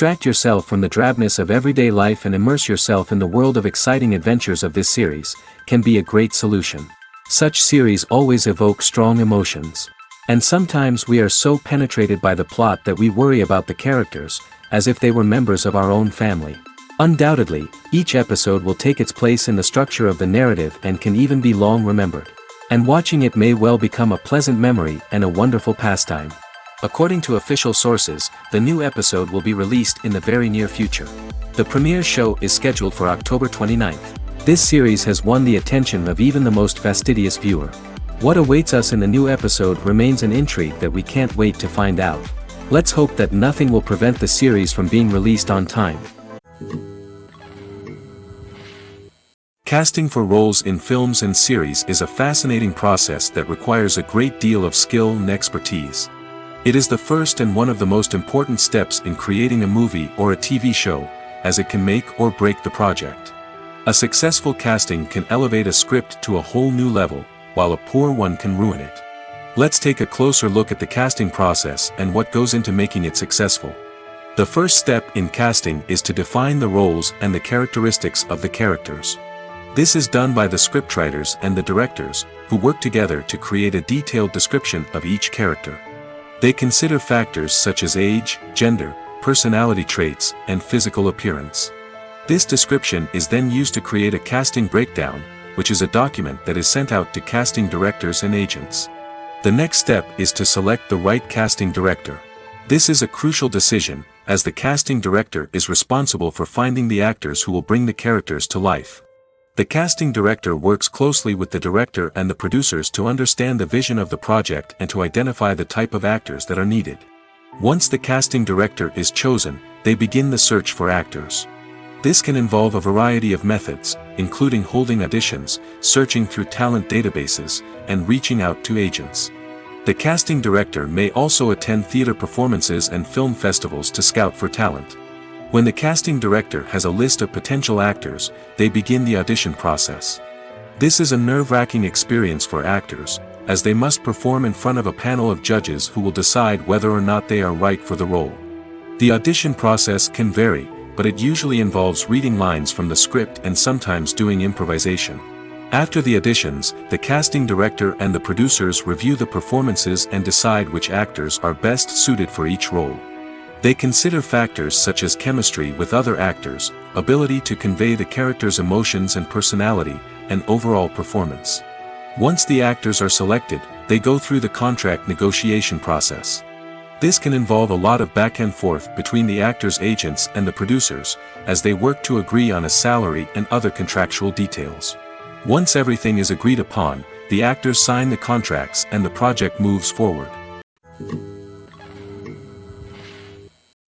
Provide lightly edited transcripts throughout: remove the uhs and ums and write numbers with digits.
Distract yourself from the drabness of everyday life and immerse yourself in the world of exciting adventures of this series, can be a great solution. Such series always evoke strong emotions. And sometimes we are so penetrated by the plot that we worry about the characters, as if they were members of our own family. Undoubtedly, each episode will take its place in the structure of the narrative and can even be long remembered. And watching it may well become a pleasant memory and a wonderful pastime. According to official sources, the new episode will be released in the very near future. The premiere show is scheduled for October 29th. This series has won the attention of even the most fastidious viewer. What awaits us in the new episode remains an intrigue that we can't wait to find out. Let's hope that nothing will prevent the series from being released on time. Casting for roles in films and series is a fascinating process that requires a great deal of skill and expertise. It is the first and one of the most important steps in creating a movie or a TV show, as it can make or break the project. A successful casting can elevate a script to a whole new level, while a poor one can ruin it. Let's take a closer look at the casting process and what goes into making it successful. The first step in casting is to define the roles and the characteristics of the characters. This is done by the scriptwriters and the directors, who work together to create a detailed description of each character. They consider factors such as age, gender, personality traits, and physical appearance. This description is then used to create a casting breakdown, which is a document that is sent out to casting directors and agents. The next step is to select the right casting director. This is a crucial decision, as the casting director is responsible for finding the actors who will bring the characters to life. The casting director works closely with the director and the producers to understand the vision of the project and to identify the type of actors that are needed. Once the casting director is chosen, they begin the search for actors. This can involve a variety of methods, including holding auditions, searching through talent databases, and reaching out to agents. The casting director may also attend theater performances and film festivals to scout for talent. When the casting director has a list of potential actors, they begin the audition process. This is a nerve-wracking experience for actors, as they must perform in front of a panel of judges who will decide whether or not they are right for the role. The audition process can vary, but it usually involves reading lines from the script and sometimes doing improvisation. After the auditions, the casting director and the producers review the performances and decide which actors are best suited for each role. They consider factors such as chemistry with other actors, ability to convey the character's emotions and personality, and overall performance. Once the actors are selected, they go through the contract negotiation process. This can involve a lot of back and forth between the actors' agents and the producers, as they work to agree on a salary and other contractual details. Once everything is agreed upon, the actors sign the contracts and the project moves forward.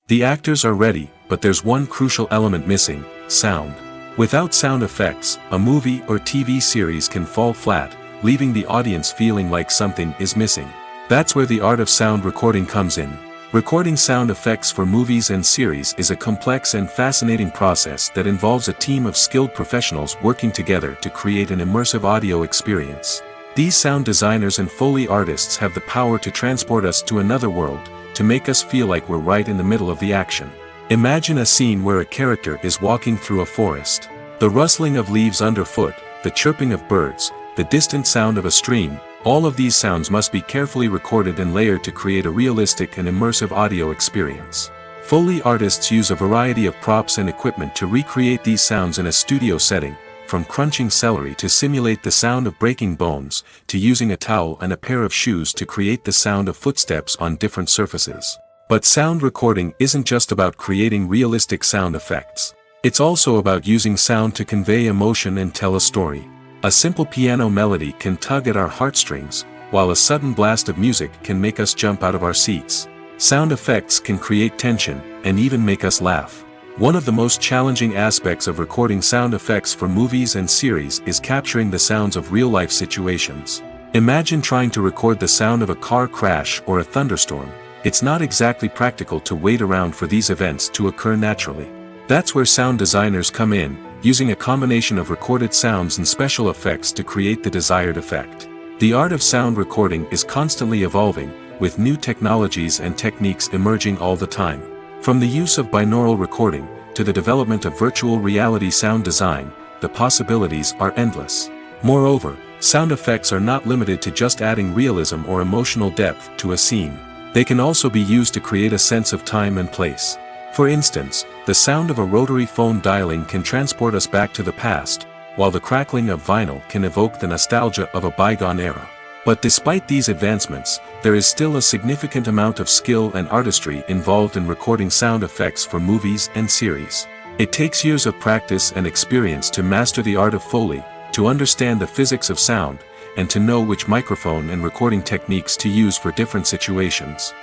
The actors are ready, but there's one crucial element missing: sound. Without sound effects, a movie or TV series can fall flat, leaving the audience feeling like something is missing. That's where the art of sound recording comes in. Recording sound effects for movies and series is a complex and fascinating process that involves a team of skilled professionals working together to create an immersive audio experience. These sound designers and Foley artists have the power to transport us to another world, to make us feel like we're right in the middle of the action. Imagine a scene where a character is walking through a forest. The rustling of leaves underfoot, the chirping of birds, the distant sound of a stream, all of these sounds must be carefully recorded and layered to create a realistic and immersive audio experience. Foley artists use a variety of props and equipment to recreate these sounds in a studio setting, from crunching celery to simulate the sound of breaking bones, to using a towel and a pair of shoes to create the sound of footsteps on different surfaces. But sound recording isn't just about creating realistic sound effects. It's also about using sound to convey emotion and tell a story. A simple piano melody can tug at our heartstrings, while a sudden blast of music can make us jump out of our seats. Sound effects can create tension, and even make us laugh. One of the most challenging aspects of recording sound effects for movies and series is capturing the sounds of real-life situations. Imagine trying to record the sound of a car crash or a thunderstorm. It's not exactly practical to wait around for these events to occur naturally. That's where sound designers come in, using a combination of recorded sounds and special effects to create the desired effect. The art of sound recording is constantly evolving, with new technologies and techniques emerging all the time. From the use of binaural recording, to the development of virtual reality sound design, the possibilities are endless. Moreover, sound effects are not limited to just adding realism or emotional depth to a scene. They can also be used to create a sense of time and place. For instance, the sound of a rotary phone dialing can transport us back to the past, while the crackling of vinyl can evoke the nostalgia of a bygone era. But despite these advancements, there is still a significant amount of skill and artistry involved in recording sound effects for movies and series. It takes years of practice and experience to master the art of Foley, to understand the physics of sound, and to know which microphone and recording techniques to use for different situations.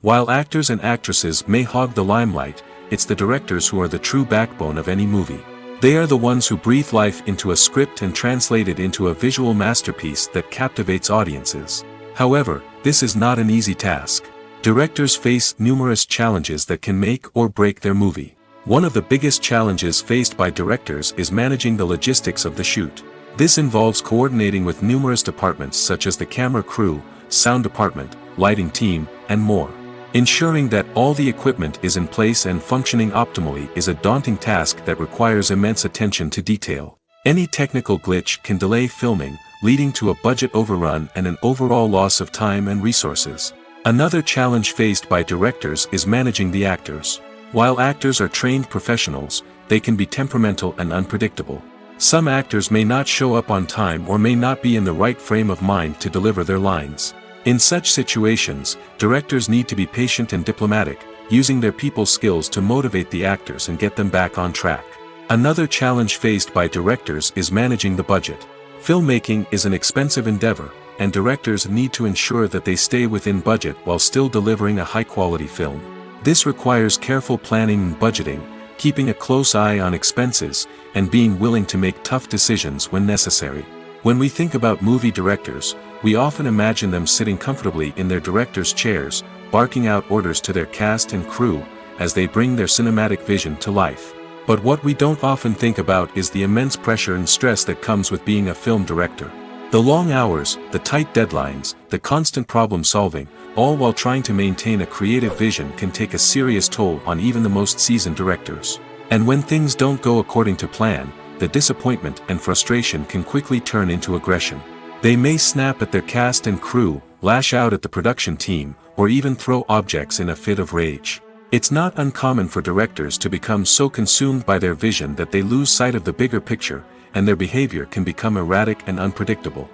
While actors and actresses may hog the limelight, it's the directors who are the true backbone of any movie. They are the ones who breathe life into a script and translate it into a visual masterpiece that captivates audiences. However, this is not an easy task. Directors face numerous challenges that can make or break their movie. One of the biggest challenges faced by directors is managing the logistics of the shoot. This involves coordinating with numerous departments such as the camera crew, sound department, lighting team, and more. Ensuring that all the equipment is in place and functioning optimally is a daunting task that requires immense attention to detail. Any technical glitch can delay filming, leading to a budget overrun and an overall loss of time and resources. Another challenge faced by directors is managing the actors. While actors are trained professionals, they can be temperamental and unpredictable. Some actors may not show up on time or may not be in the right frame of mind to deliver their lines. In such situations, directors need to be patient and diplomatic, using their people skills to motivate the actors and get them back on track. Another challenge faced by directors is managing the budget. Filmmaking is an expensive endeavor, and directors need to ensure that they stay within budget while still delivering a high-quality film. This requires careful planning and budgeting, keeping a close eye on expenses, and being willing to make tough decisions when necessary. When we think about movie directors, we often imagine them sitting comfortably in their director's chairs, barking out orders to their cast and crew, as they bring their cinematic vision to life. But what we don't often think about is the immense pressure and stress that comes with being a film director. The long hours, the tight deadlines, the constant problem solving, all while trying to maintain a creative vision can take a serious toll on even the most seasoned directors. And when things don't go according to plan, the disappointment and frustration can quickly turn into aggression. They may snap at their cast and crew, lash out at the production team, or even throw objects in a fit of rage. It's not uncommon for directors to become so consumed by their vision that they lose sight of the bigger picture, and their behavior can become erratic and unpredictable.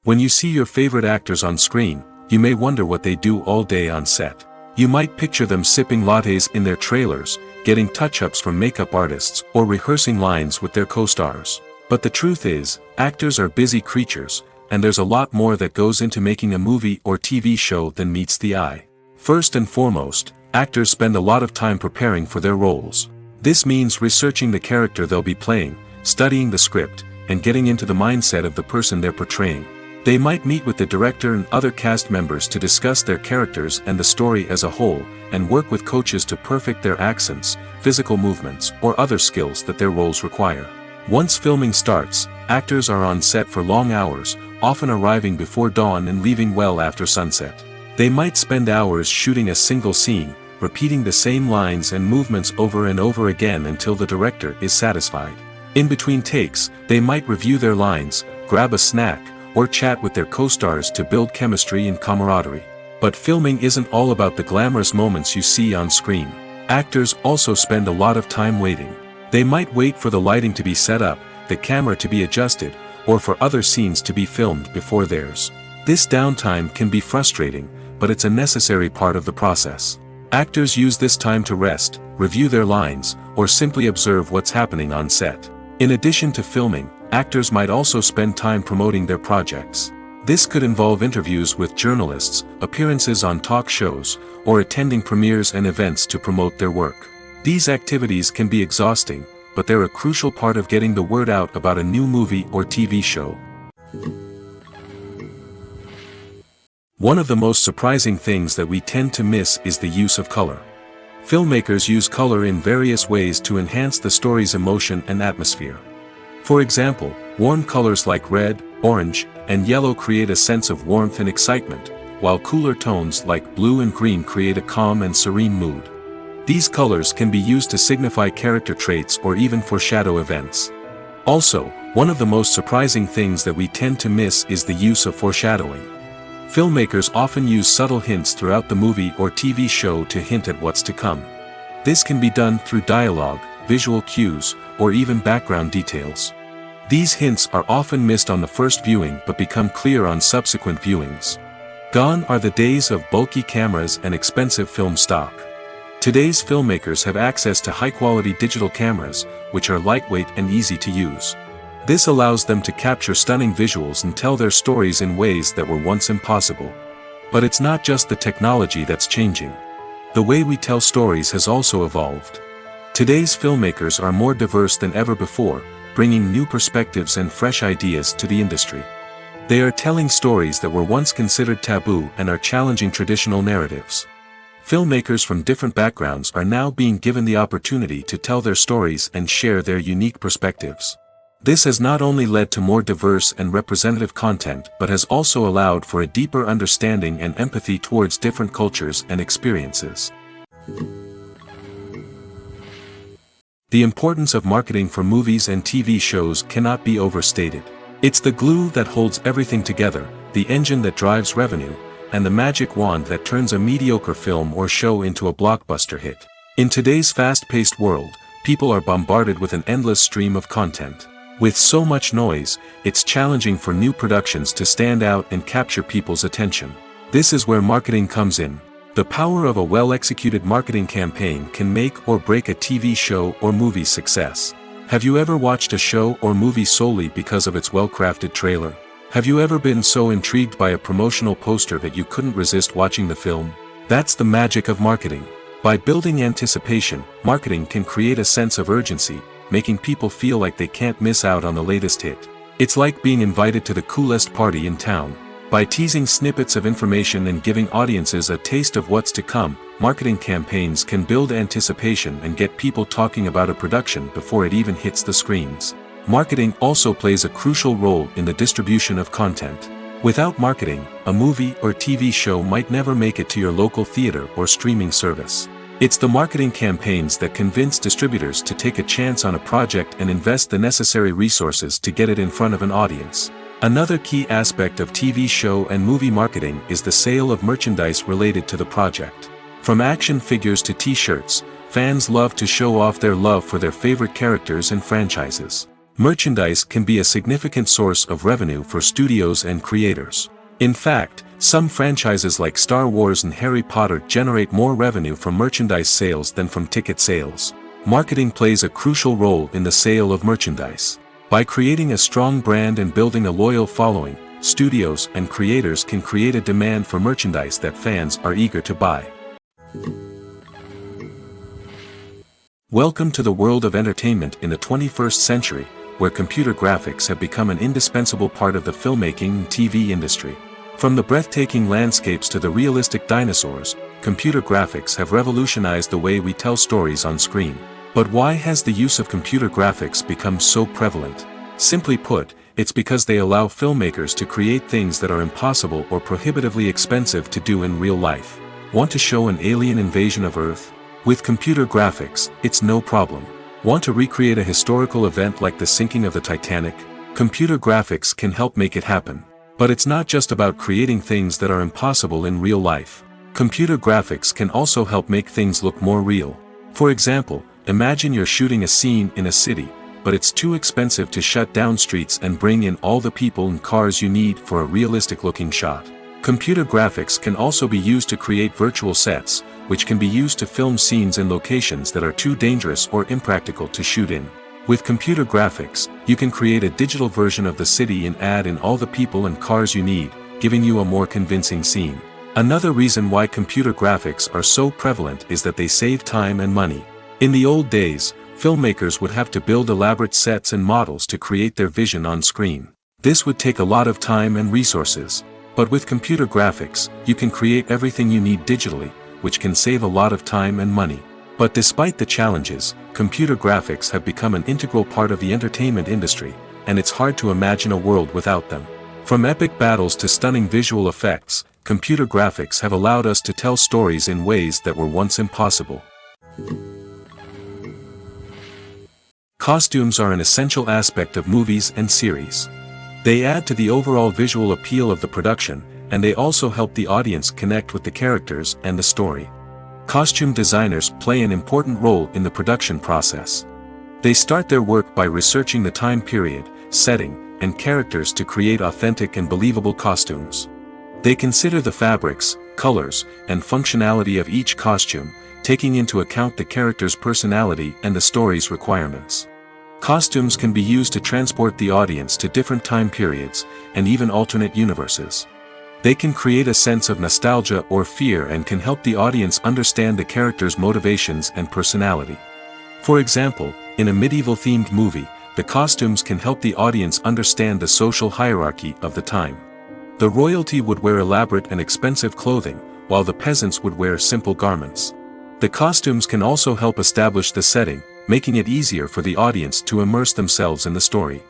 When you see your favorite actors on screen, you may wonder what they do all day on set. You might picture them sipping lattes in their trailers, getting touch-ups from makeup artists, or rehearsing lines with their co-stars. But the truth is, actors are busy creatures, and there's a lot more that goes into making a movie or TV show than meets the eye. First and foremost, actors spend a lot of time preparing for their roles. This means researching the character they'll be playing, studying the script, and getting into the mindset of the person they're portraying. They might meet with the director and other cast members to discuss their characters and the story as a whole, and work with coaches to perfect their accents, physical movements, or other skills that their roles require. Once filming starts, actors are on set for long hours, often arriving before dawn and leaving well after sunset. They might spend hours shooting a single scene, repeating the same lines and movements over and over again until the director is satisfied. In between takes, they might review their lines, grab a snack, or chat with their co-stars to build chemistry and camaraderie. But filming isn't all about the glamorous moments you see on screen. Actors also spend a lot of time waiting. They might wait for the lighting to be set up, the camera to be adjusted, or for other scenes to be filmed before theirs. This downtime can be frustrating, but it's a necessary part of the process. Actors use this time to rest, review their lines, or simply observe what's happening on set. In addition to filming, actors might also spend time promoting their projects. This could involve interviews with journalists, appearances on talk shows, or attending premieres and events to promote their work. These activities can be exhausting, but they're a crucial part of getting the word out about a new movie or TV show. One of the most surprising things that we tend to miss is the use of color. Filmmakers use color in various ways to enhance the story's emotion and atmosphere. For example, warm colors like red, orange, and yellow create a sense of warmth and excitement, while cooler tones like blue and green create a calm and serene mood. These colors can be used to signify character traits or even foreshadow events. Also, one of the most surprising things that we tend to miss is the use of foreshadowing. Filmmakers often use subtle hints throughout the movie or TV show to hint at what's to come. This can be done through dialogue, visual cues, or even background details. These hints are often missed on the first viewing but become clear on subsequent viewings. Gone are the days of bulky cameras and expensive film stock. Today's filmmakers have access to high-quality digital cameras, which are lightweight and easy to use. This allows them to capture stunning visuals and tell their stories in ways that were once impossible. But it's not just the technology that's changing. The way we tell stories has also evolved. Today's filmmakers are more diverse than ever before, bringing new perspectives and fresh ideas to the industry. They are telling stories that were once considered taboo and are challenging traditional narratives. Filmmakers from different backgrounds are now being given the opportunity to tell their stories and share their unique perspectives. This has not only led to more diverse and representative content but has also allowed for a deeper understanding and empathy towards different cultures and experiences. The importance of marketing for movies and TV shows cannot be overstated. It's the glue that holds everything together, the engine that drives revenue, and the magic wand that turns a mediocre film or show into a blockbuster hit. In today's fast-paced world, people are bombarded with an endless stream of content. With so much noise, it's challenging for new productions to stand out and capture people's attention. This is where marketing comes in. The power of a well-executed marketing campaign can make or break a TV show or movie's success. Have you ever watched a show or movie solely because of its well-crafted trailer? Have you ever been so intrigued by a promotional poster that you couldn't resist watching the film? That's the magic of marketing. By building anticipation, marketing can create a sense of urgency, making people feel like they can't miss out on the latest hit. It's like being invited to the coolest party in town. By teasing snippets of information and giving audiences a taste of what's to come, marketing campaigns can build anticipation and get people talking about a production before it even hits the screens. Marketing also plays a crucial role in the distribution of content. Without marketing, a movie or TV show might never make it to your local theater or streaming service. It's the marketing campaigns that convince distributors to take a chance on a project and invest the necessary resources to get it in front of an audience. Another key aspect of TV show and movie marketing is the sale of merchandise related to the project. From action figures to t-shirts, fans love to show off their love for their favorite characters and franchises. Merchandise can be a significant source of revenue for studios and creators. In fact, some franchises like Star Wars and Harry Potter generate more revenue from merchandise sales than from ticket sales. Marketing plays a crucial role in the sale of merchandise. By creating a strong brand and building a loyal following, studios and creators can create a demand for merchandise that fans are eager to buy. Welcome to the world of entertainment in the 21st century, where computer graphics have become an indispensable part of the filmmaking and TV industry. From the breathtaking landscapes to the realistic dinosaurs, computer graphics have revolutionized the way we tell stories on screen. But why has the use of computer graphics become so prevalent? Simply put, it's because they allow filmmakers to create things that are impossible or prohibitively expensive to do in real life. Want to show an alien invasion of Earth? With computer graphics, it's no problem. Want to recreate a historical event like the sinking of the Titanic? Computer graphics can help make it happen. But it's not just about creating things that are impossible in real life. Computer graphics can also help make things look more real. For example, imagine you're shooting a scene in a city, but it's too expensive to shut down streets and bring in all the people and cars you need for a realistic-looking shot. Computer graphics can also be used to create virtual sets, which can be used to film scenes in locations that are too dangerous or impractical to shoot in. With computer graphics, you can create a digital version of the city and add in all the people and cars you need, giving you a more convincing scene. Another reason why computer graphics are so prevalent is that they save time and money. In the old days, filmmakers would have to build elaborate sets and models to create their vision on screen. This would take a lot of time and resources. But with computer graphics, you can create everything you need digitally, which can save a lot of time and money. But despite the challenges, computer graphics have become an integral part of the entertainment industry, and it's hard to imagine a world without them. From epic battles to stunning visual effects, computer graphics have allowed us to tell stories in ways that were once impossible. Costumes are an essential aspect of movies and series. They add to the overall visual appeal of the production, and they also help the audience connect with the characters and the story. Costume designers play an important role in the production process. They start their work by researching the time period, setting, and characters to create authentic and believable costumes. They consider the fabrics, colors, and functionality of each costume, taking into account the character's personality and the story's requirements. Costumes can be used to transport the audience to different time periods, and even alternate universes. They can create a sense of nostalgia or fear and can help the audience understand the character's motivations and personality. For example, in a medieval-themed movie, the costumes can help the audience understand the social hierarchy of the time. The royalty would wear elaborate and expensive clothing, while the peasants would wear simple garments. The costumes can also help establish the setting, making it easier for the audience to immerse themselves in the story.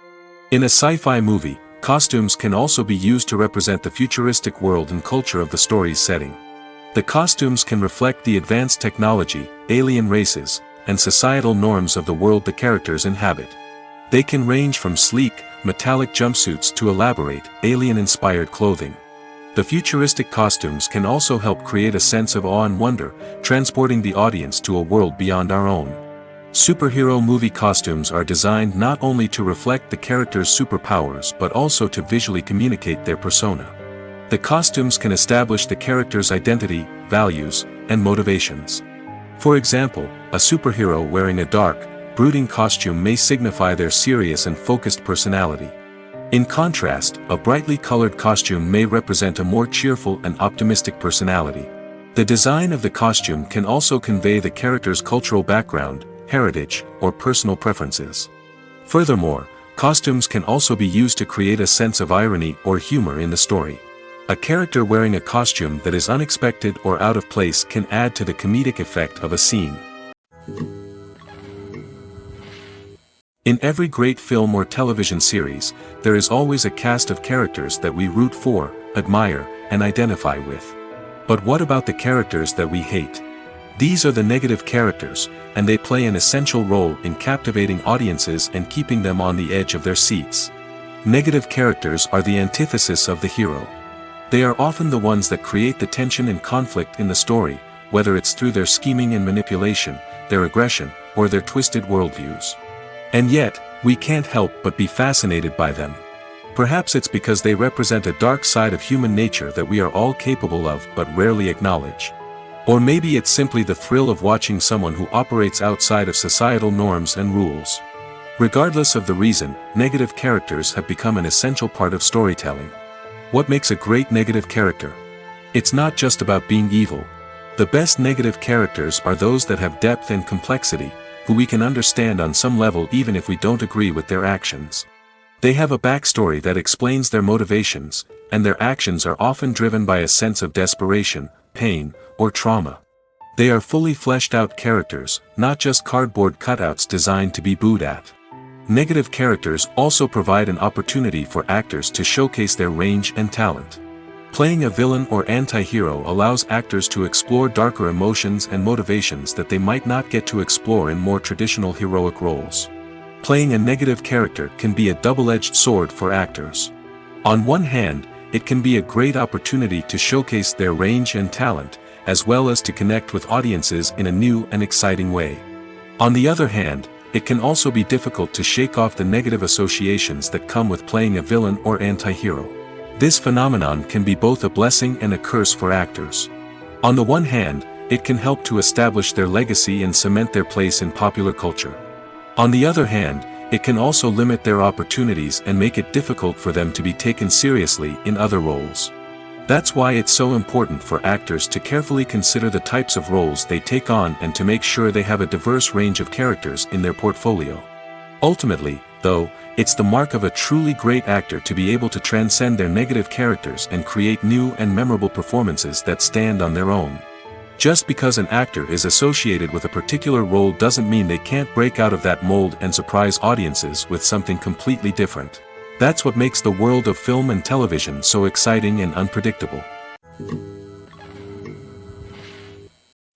In a sci-fi movie, costumes can also be used to represent the futuristic world and culture of the story's setting. The costumes can reflect the advanced technology, alien races, and societal norms of the world the characters inhabit. They can range from sleek, metallic jumpsuits to elaborate, alien-inspired clothing. The futuristic costumes can also help create a sense of awe and wonder, transporting the audience to a world beyond our own. Superhero movie costumes are designed not only to reflect the character's superpowers but also to visually communicate their persona. The costumes can establish the character's identity, values, and motivations. For example, a superhero wearing a dark, brooding costume may signify their serious and focused personality. In contrast, a brightly colored costume may represent a more cheerful and optimistic personality. The design of the costume can also convey the character's cultural background, heritage, or personal preferences. Furthermore, costumes can also be used to create a sense of irony or humor in the story. A character wearing a costume that is unexpected or out of place can add to the comedic effect of a scene. In every great film or television series, there is always a cast of characters that we root for, admire, and identify with. But what about the characters that we hate? These are the negative characters, and they play an essential role in captivating audiences and keeping them on the edge of their seats. Negative characters are the antithesis of the hero. They are often the ones that create the tension and conflict in the story, whether it's through their scheming and manipulation, their aggression, or their twisted worldviews. And yet, we can't help but be fascinated by them. Perhaps it's because they represent a dark side of human nature that we are all capable of but rarely acknowledge. Or maybe it's simply the thrill of watching someone who operates outside of societal norms and rules. Regardless of the reason, negative characters have become an essential part of storytelling. What makes a great negative character? It's not just about being evil. The best negative characters are those that have depth and complexity, who we can understand on some level even if we don't agree with their actions. They have a backstory that explains their motivations, and their actions are often driven by a sense of desperation, pain, or trauma. They are fully fleshed out characters, not just cardboard cutouts designed to be booed at. Negative characters also provide an opportunity for actors to showcase their range and talent. Playing a villain or anti-hero allows actors to explore darker emotions and motivations that they might not get to explore in more traditional heroic roles. Playing a negative character can be a double-edged sword for actors. On one hand, it can be a great opportunity to showcase their range and talent, as well as to connect with audiences in a new and exciting way. On the other hand, it can also be difficult to shake off the negative associations that come with playing a villain or anti-hero. This phenomenon can be both a blessing and a curse for actors. On the one hand, it can help to establish their legacy and cement their place in popular culture. On the other hand, it can also limit their opportunities and make it difficult for them to be taken seriously in other roles. That's why it's so important for actors to carefully consider the types of roles they take on and to make sure they have a diverse range of characters in their portfolio. Ultimately, though, it's the mark of a truly great actor to be able to transcend their negative characters and create new and memorable performances that stand on their own. Just because an actor is associated with a particular role doesn't mean they can't break out of that mold and surprise audiences with something completely different. That's what makes the world of film and television so exciting and unpredictable.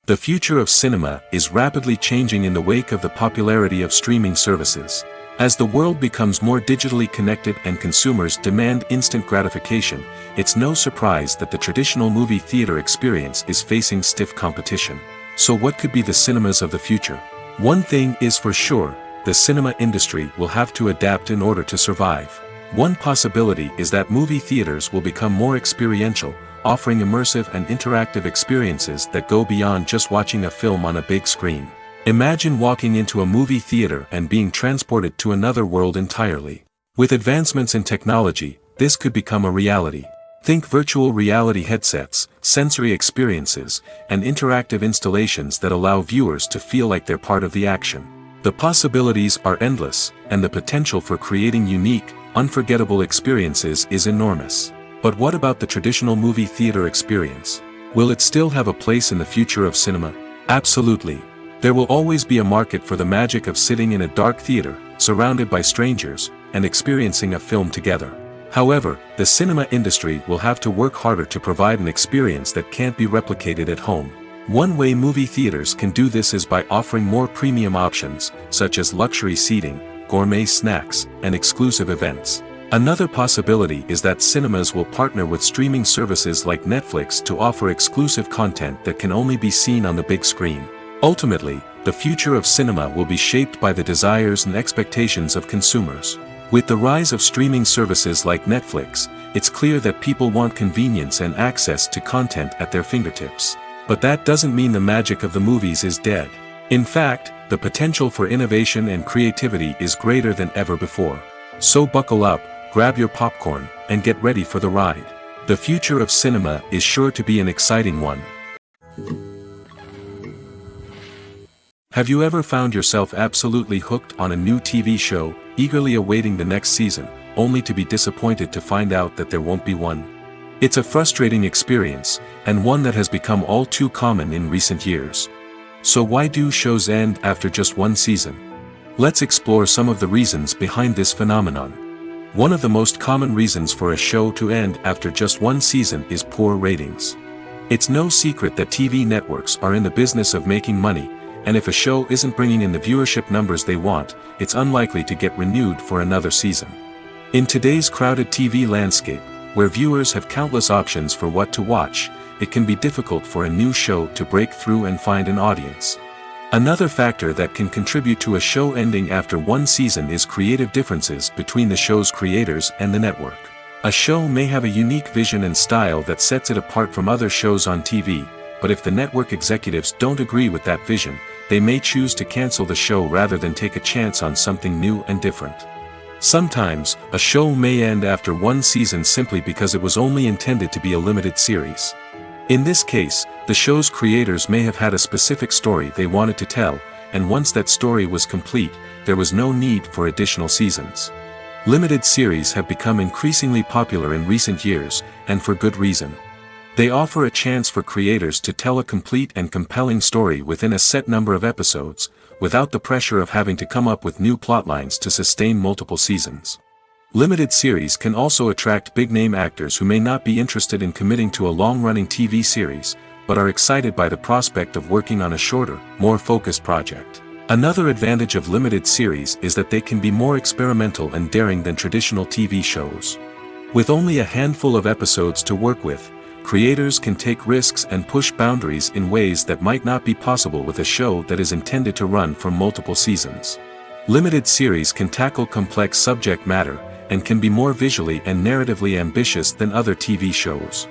The future of cinema is rapidly changing in the wake of the popularity of streaming services. As the world becomes more digitally connected and consumers demand instant gratification, it's no surprise that the traditional movie theater experience is facing stiff competition. So what could be the cinemas of the future? One thing is for sure, the cinema industry will have to adapt in order to survive. One possibility is that movie theaters will become more experiential, offering immersive and interactive experiences that go beyond just watching a film on a big screen. Imagine walking into a movie theater and being transported to another world entirely. With advancements in technology, this could become a reality. Think virtual reality headsets, sensory experiences, and interactive installations that allow viewers to feel like they're part of the action. The possibilities are endless, and the potential for creating unique, unforgettable experiences is enormous. But what about the traditional movie theater experience? Will it still have a place in the future of cinema? Absolutely. There will always be a market for the magic of sitting in a dark theater, surrounded by strangers, and experiencing a film together. However, the cinema industry will have to work harder to provide an experience that can't be replicated at home. One way movie theaters can do this is by offering more premium options, such as luxury seating, gourmet snacks, and exclusive events. Another possibility is that cinemas will partner with streaming services like Netflix to offer exclusive content that can only be seen on the big screen. Ultimately, the future of cinema will be shaped by the desires and expectations of consumers. With the rise of streaming services like Netflix, it's clear that people want convenience and access to content at their fingertips. But that doesn't mean the magic of the movies is dead. In fact, the potential for innovation and creativity is greater than ever before. So buckle up, grab your popcorn, and get ready for the ride. The future of cinema is sure to be an exciting one. Have you ever found yourself absolutely hooked on a new TV show, eagerly awaiting the next season, only to be disappointed to find out that there won't be one? It's a frustrating experience, and one that has become all too common in recent years. So why do shows end after just one season? Let's explore some of the reasons behind this phenomenon. One of the most common reasons for a show to end after just one season is poor ratings. It's no secret that TV networks are in the business of making money, and if a show isn't bringing in the viewership numbers they want, it's unlikely to get renewed for another season. In today's crowded TV landscape, where viewers have countless options for what to watch, it can be difficult for a new show to break through and find an audience. Another factor that can contribute to a show ending after one season is creative differences between the show's creators and the network. A show may have a unique vision and style that sets it apart from other shows on TV, but if the network executives don't agree with that vision, they may choose to cancel the show rather than take a chance on something new and different. Sometimes, a show may end after one season simply because it was only intended to be a limited series. In this case, the show's creators may have had a specific story they wanted to tell, and once that story was complete, there was no need for additional seasons. Limited series have become increasingly popular in recent years, and for good reason. They offer a chance for creators to tell a complete and compelling story within a set number of episodes, without the pressure of having to come up with new plotlines to sustain multiple seasons. Limited series can also attract big-name actors who may not be interested in committing to a long-running TV series, but are excited by the prospect of working on a shorter, more focused project. Another advantage of limited series is that they can be more experimental and daring than traditional TV shows. With only a handful of episodes to work with, creators can take risks and push boundaries in ways that might not be possible with a show that is intended to run for multiple seasons. Limited series can tackle complex subject matter, and can be more visually and narratively ambitious than other TV shows.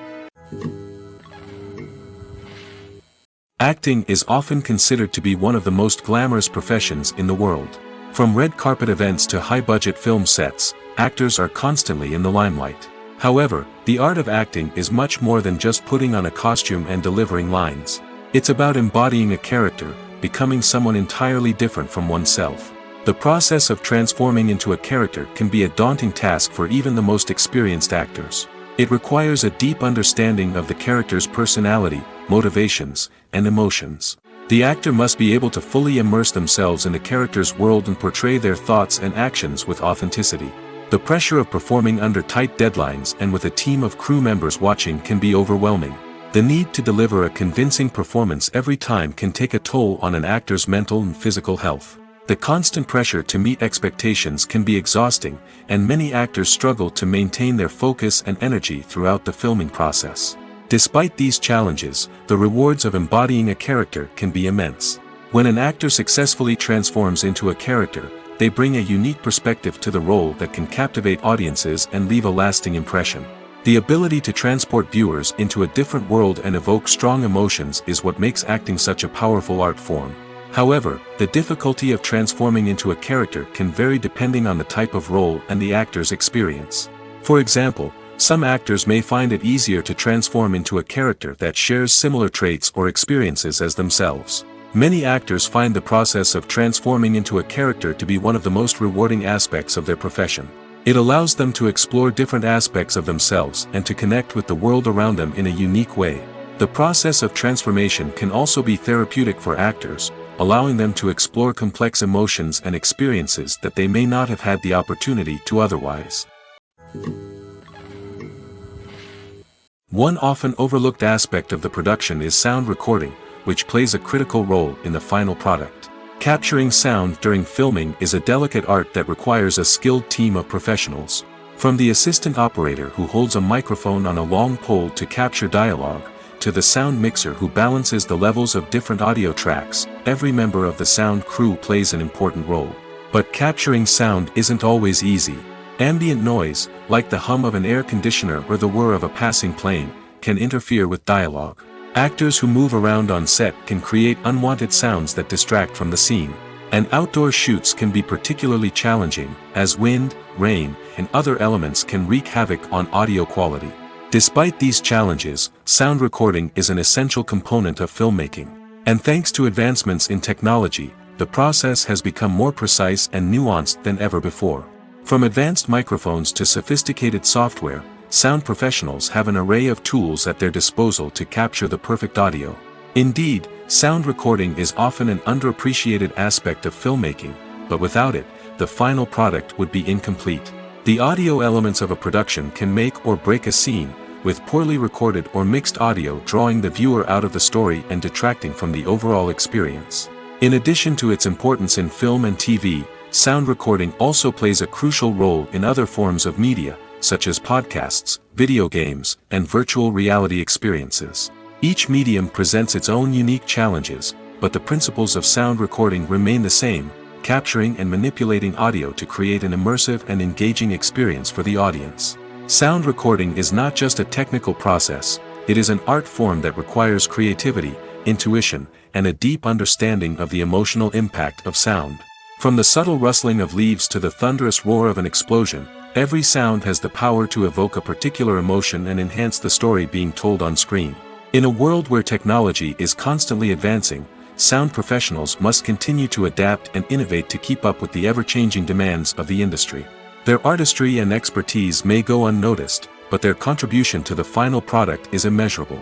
Acting is often considered to be one of the most glamorous professions in the world. From red carpet events to high-budget film sets, actors are constantly in the limelight. However, the art of acting is much more than just putting on a costume and delivering lines. It's about embodying a character, becoming someone entirely different from oneself. The process of transforming into a character can be a daunting task for even the most experienced actors. It requires a deep understanding of the character's personality, motivations, and emotions. The actor must be able to fully immerse themselves in the character's world and portray their thoughts and actions with authenticity. The pressure of performing under tight deadlines and with a team of crew members watching can be overwhelming. The need to deliver a convincing performance every time can take a toll on an actor's mental and physical health. The constant pressure to meet expectations can be exhausting, and many actors struggle to maintain their focus and energy throughout the filming process. Despite these challenges, the rewards of embodying a character can be immense. When an actor successfully transforms into a character, they bring a unique perspective to the role that can captivate audiences and leave a lasting impression. The ability to transport viewers into a different world and evoke strong emotions is what makes acting such a powerful art form. However, the difficulty of transforming into a character can vary depending on the type of role and the actor's experience. For example, some actors may find it easier to transform into a character that shares similar traits or experiences as themselves. Many actors find the process of transforming into a character to be one of the most rewarding aspects of their profession. It allows them to explore different aspects of themselves and to connect with the world around them in a unique way. The process of transformation can also be therapeutic for actors, allowing them to explore complex emotions and experiences that they may not have had the opportunity to otherwise. One often overlooked aspect of the production is sound recording, which plays a critical role in the final product. Capturing sound during filming is a delicate art that requires a skilled team of professionals. From the assistant operator who holds a microphone on a long pole to capture dialogue, to the sound mixer who balances the levels of different audio tracks, every member of the sound crew plays an important role. But capturing sound isn't always easy. Ambient noise, like the hum of an air conditioner or the whir of a passing plane, can interfere with dialogue. Actors who move around on set can create unwanted sounds that distract from the scene. And outdoor shoots can be particularly challenging, as wind, rain, and other elements can wreak havoc on audio quality. Despite these challenges, sound recording is an essential component of filmmaking. And thanks to advancements in technology, the process has become more precise and nuanced than ever before. From advanced microphones to sophisticated software, sound professionals have an array of tools at their disposal to capture the perfect audio. Indeed, sound recording is often an underappreciated aspect of filmmaking, but without it, the final product would be incomplete. The audio elements of a production can make or break a scene, with poorly recorded or mixed audio drawing the viewer out of the story and detracting from the overall experience. In addition to its importance in film and TV, sound recording also plays a crucial role in other forms of media, such as podcasts, video games, and virtual reality experiences. Each medium presents its own unique challenges, but the principles of sound recording remain the same, capturing and manipulating audio to create an immersive and engaging experience for the audience. Sound recording is not just a technical process, it is an art form that requires creativity, intuition, and a deep understanding of the emotional impact of sound. From the subtle rustling of leaves to the thunderous roar of an explosion, every sound has the power to evoke a particular emotion and enhance the story being told on screen. In a world where technology is constantly advancing, sound professionals must continue to adapt and innovate to keep up with the ever-changing demands of the industry. Their artistry and expertise may go unnoticed, but their contribution to the final product is immeasurable.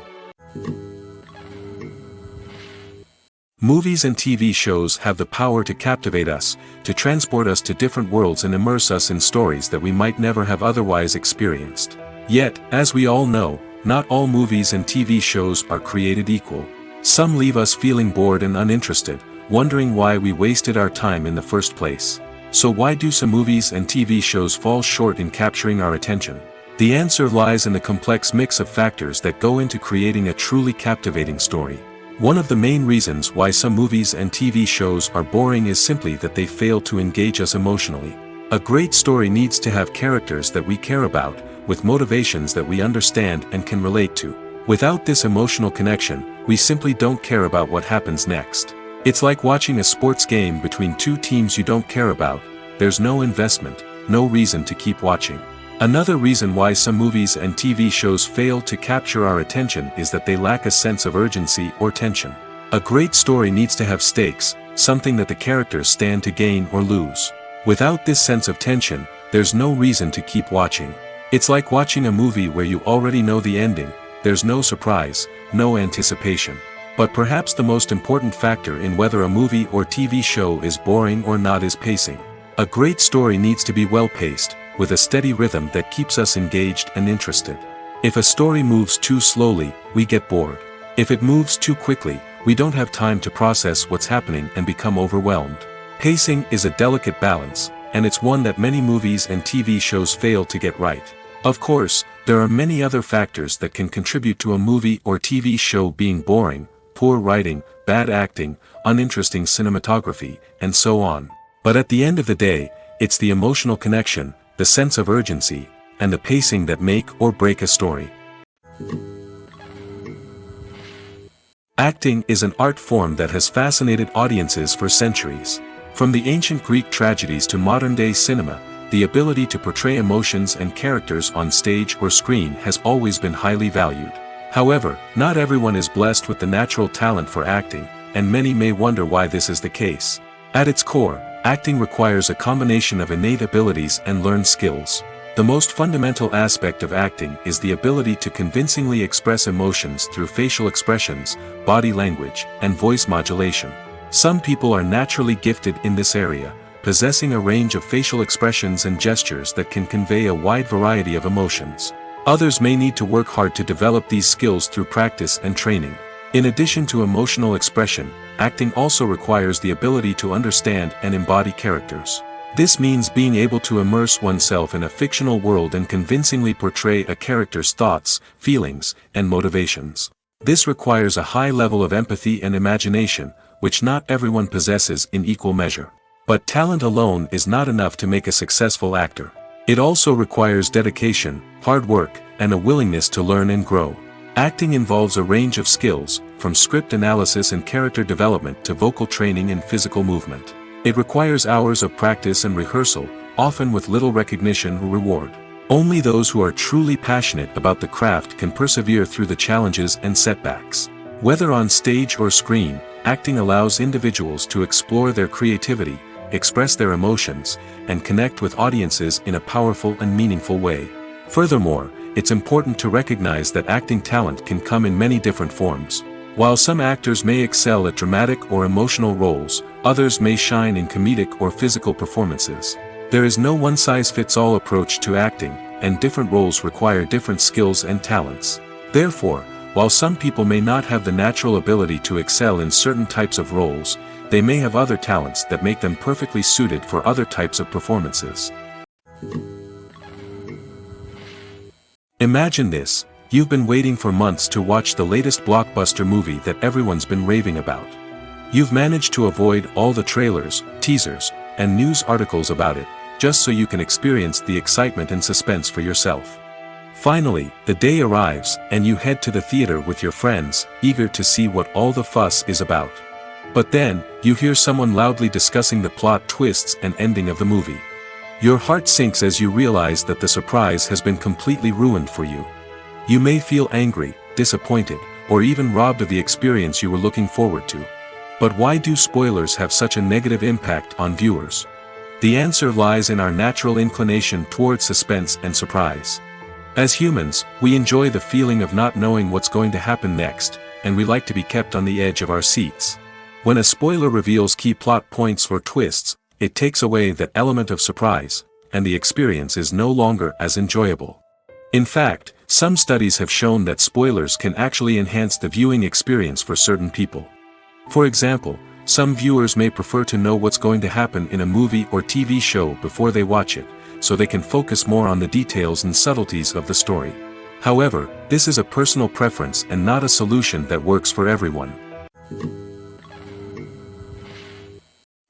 Movies and TV shows have the power to captivate us, to transport us to different worlds and immerse us in stories that we might never have otherwise experienced. Yet, as we all know, not all movies and TV shows are created equal. Some leave us feeling bored and uninterested, wondering why we wasted our time in the first place. So why do some movies and TV shows fall short in capturing our attention? The answer lies in the complex mix of factors that go into creating a truly captivating story. One of the main reasons why some movies and TV shows are boring is simply that they fail to engage us emotionally. A great story needs to have characters that we care about, with motivations that we understand and can relate to. Without this emotional connection, we simply don't care about what happens next. It's like watching a sports game between two teams you don't care about. There's no investment, no reason to keep watching. Another reason why some movies and TV shows fail to capture our attention is that they lack a sense of urgency or tension. A great story needs to have stakes, something that the characters stand to gain or lose. Without this sense of tension, there's no reason to keep watching. It's like watching a movie where you already know the ending. There's no surprise, no anticipation. But perhaps the most important factor in whether a movie or TV show is boring or not is pacing. A great story needs to be well-paced, with a steady rhythm that keeps us engaged and interested. If a story moves too slowly, we get bored. If it moves too quickly, we don't have time to process what's happening and become overwhelmed. Pacing is a delicate balance, and it's one that many movies and TV shows fail to get right. Of course, there are many other factors that can contribute to a movie or TV show being boring: poor writing, bad acting, uninteresting cinematography, and so on. But at the end of the day, it's the emotional connection, the sense of urgency, and the pacing that make or break a story. Acting is an art form that has fascinated audiences for centuries. From the ancient Greek tragedies to modern-day cinema, the ability to portray emotions and characters on stage or screen has always been highly valued. However, not everyone is blessed with the natural talent for acting, and many may wonder why this is the case. At its core, acting requires a combination of innate abilities and learned skills. The most fundamental aspect of acting is the ability to convincingly express emotions through facial expressions, body language, and voice modulation. Some people are naturally gifted in this area, possessing a range of facial expressions and gestures that can convey a wide variety of emotions. Others may need to work hard to develop these skills through practice and training. In addition to emotional expression, acting also requires the ability to understand and embody characters. This means being able to immerse oneself in a fictional world and convincingly portray a character's thoughts, feelings, and motivations. This requires a high level of empathy and imagination, which not everyone possesses in equal measure. But talent alone is not enough to make a successful actor. It also requires dedication, hard work, and a willingness to learn and grow. Acting involves a range of skills, from script analysis and character development to vocal training and physical movement. It requires hours of practice and rehearsal, often with little recognition or reward. Only those who are truly passionate about the craft can persevere through the challenges and setbacks. Whether on stage or screen, acting allows individuals to explore their creativity, express their emotions, and connect with audiences in a powerful and meaningful way. Furthermore, it's important to recognize that acting talent can come in many different forms. While some actors may excel at dramatic or emotional roles, others may shine in comedic or physical performances. There is no one-size-fits-all approach to acting, and different roles require different skills and talents. Therefore, while some people may not have the natural ability to excel in certain types of roles, they may have other talents that make them perfectly suited for other types of performances. Imagine this: you've been waiting for months to watch the latest blockbuster movie that everyone's been raving about. You've managed to avoid all the trailers, teasers, and news articles about it, just so you can experience the excitement and suspense for yourself. Finally, the day arrives, and you head to the theater with your friends, eager to see what all the fuss is about. But then, you hear someone loudly discussing the plot twists and ending of the movie. Your heart sinks as you realize that the surprise has been completely ruined for you. You may feel angry, disappointed, or even robbed of the experience you were looking forward to. But why do spoilers have such a negative impact on viewers? The answer lies in our natural inclination toward suspense and surprise. As humans, we enjoy the feeling of not knowing what's going to happen next, and we like to be kept on the edge of our seats. When a spoiler reveals key plot points or twists, it takes away that element of surprise, and the experience is no longer as enjoyable. In fact, some studies have shown that spoilers can actually enhance the viewing experience for certain people. For example, some viewers may prefer to know what's going to happen in a movie or TV show before they watch it, so they can focus more on the details and subtleties of the story. However, this is a personal preference and not a solution that works for everyone.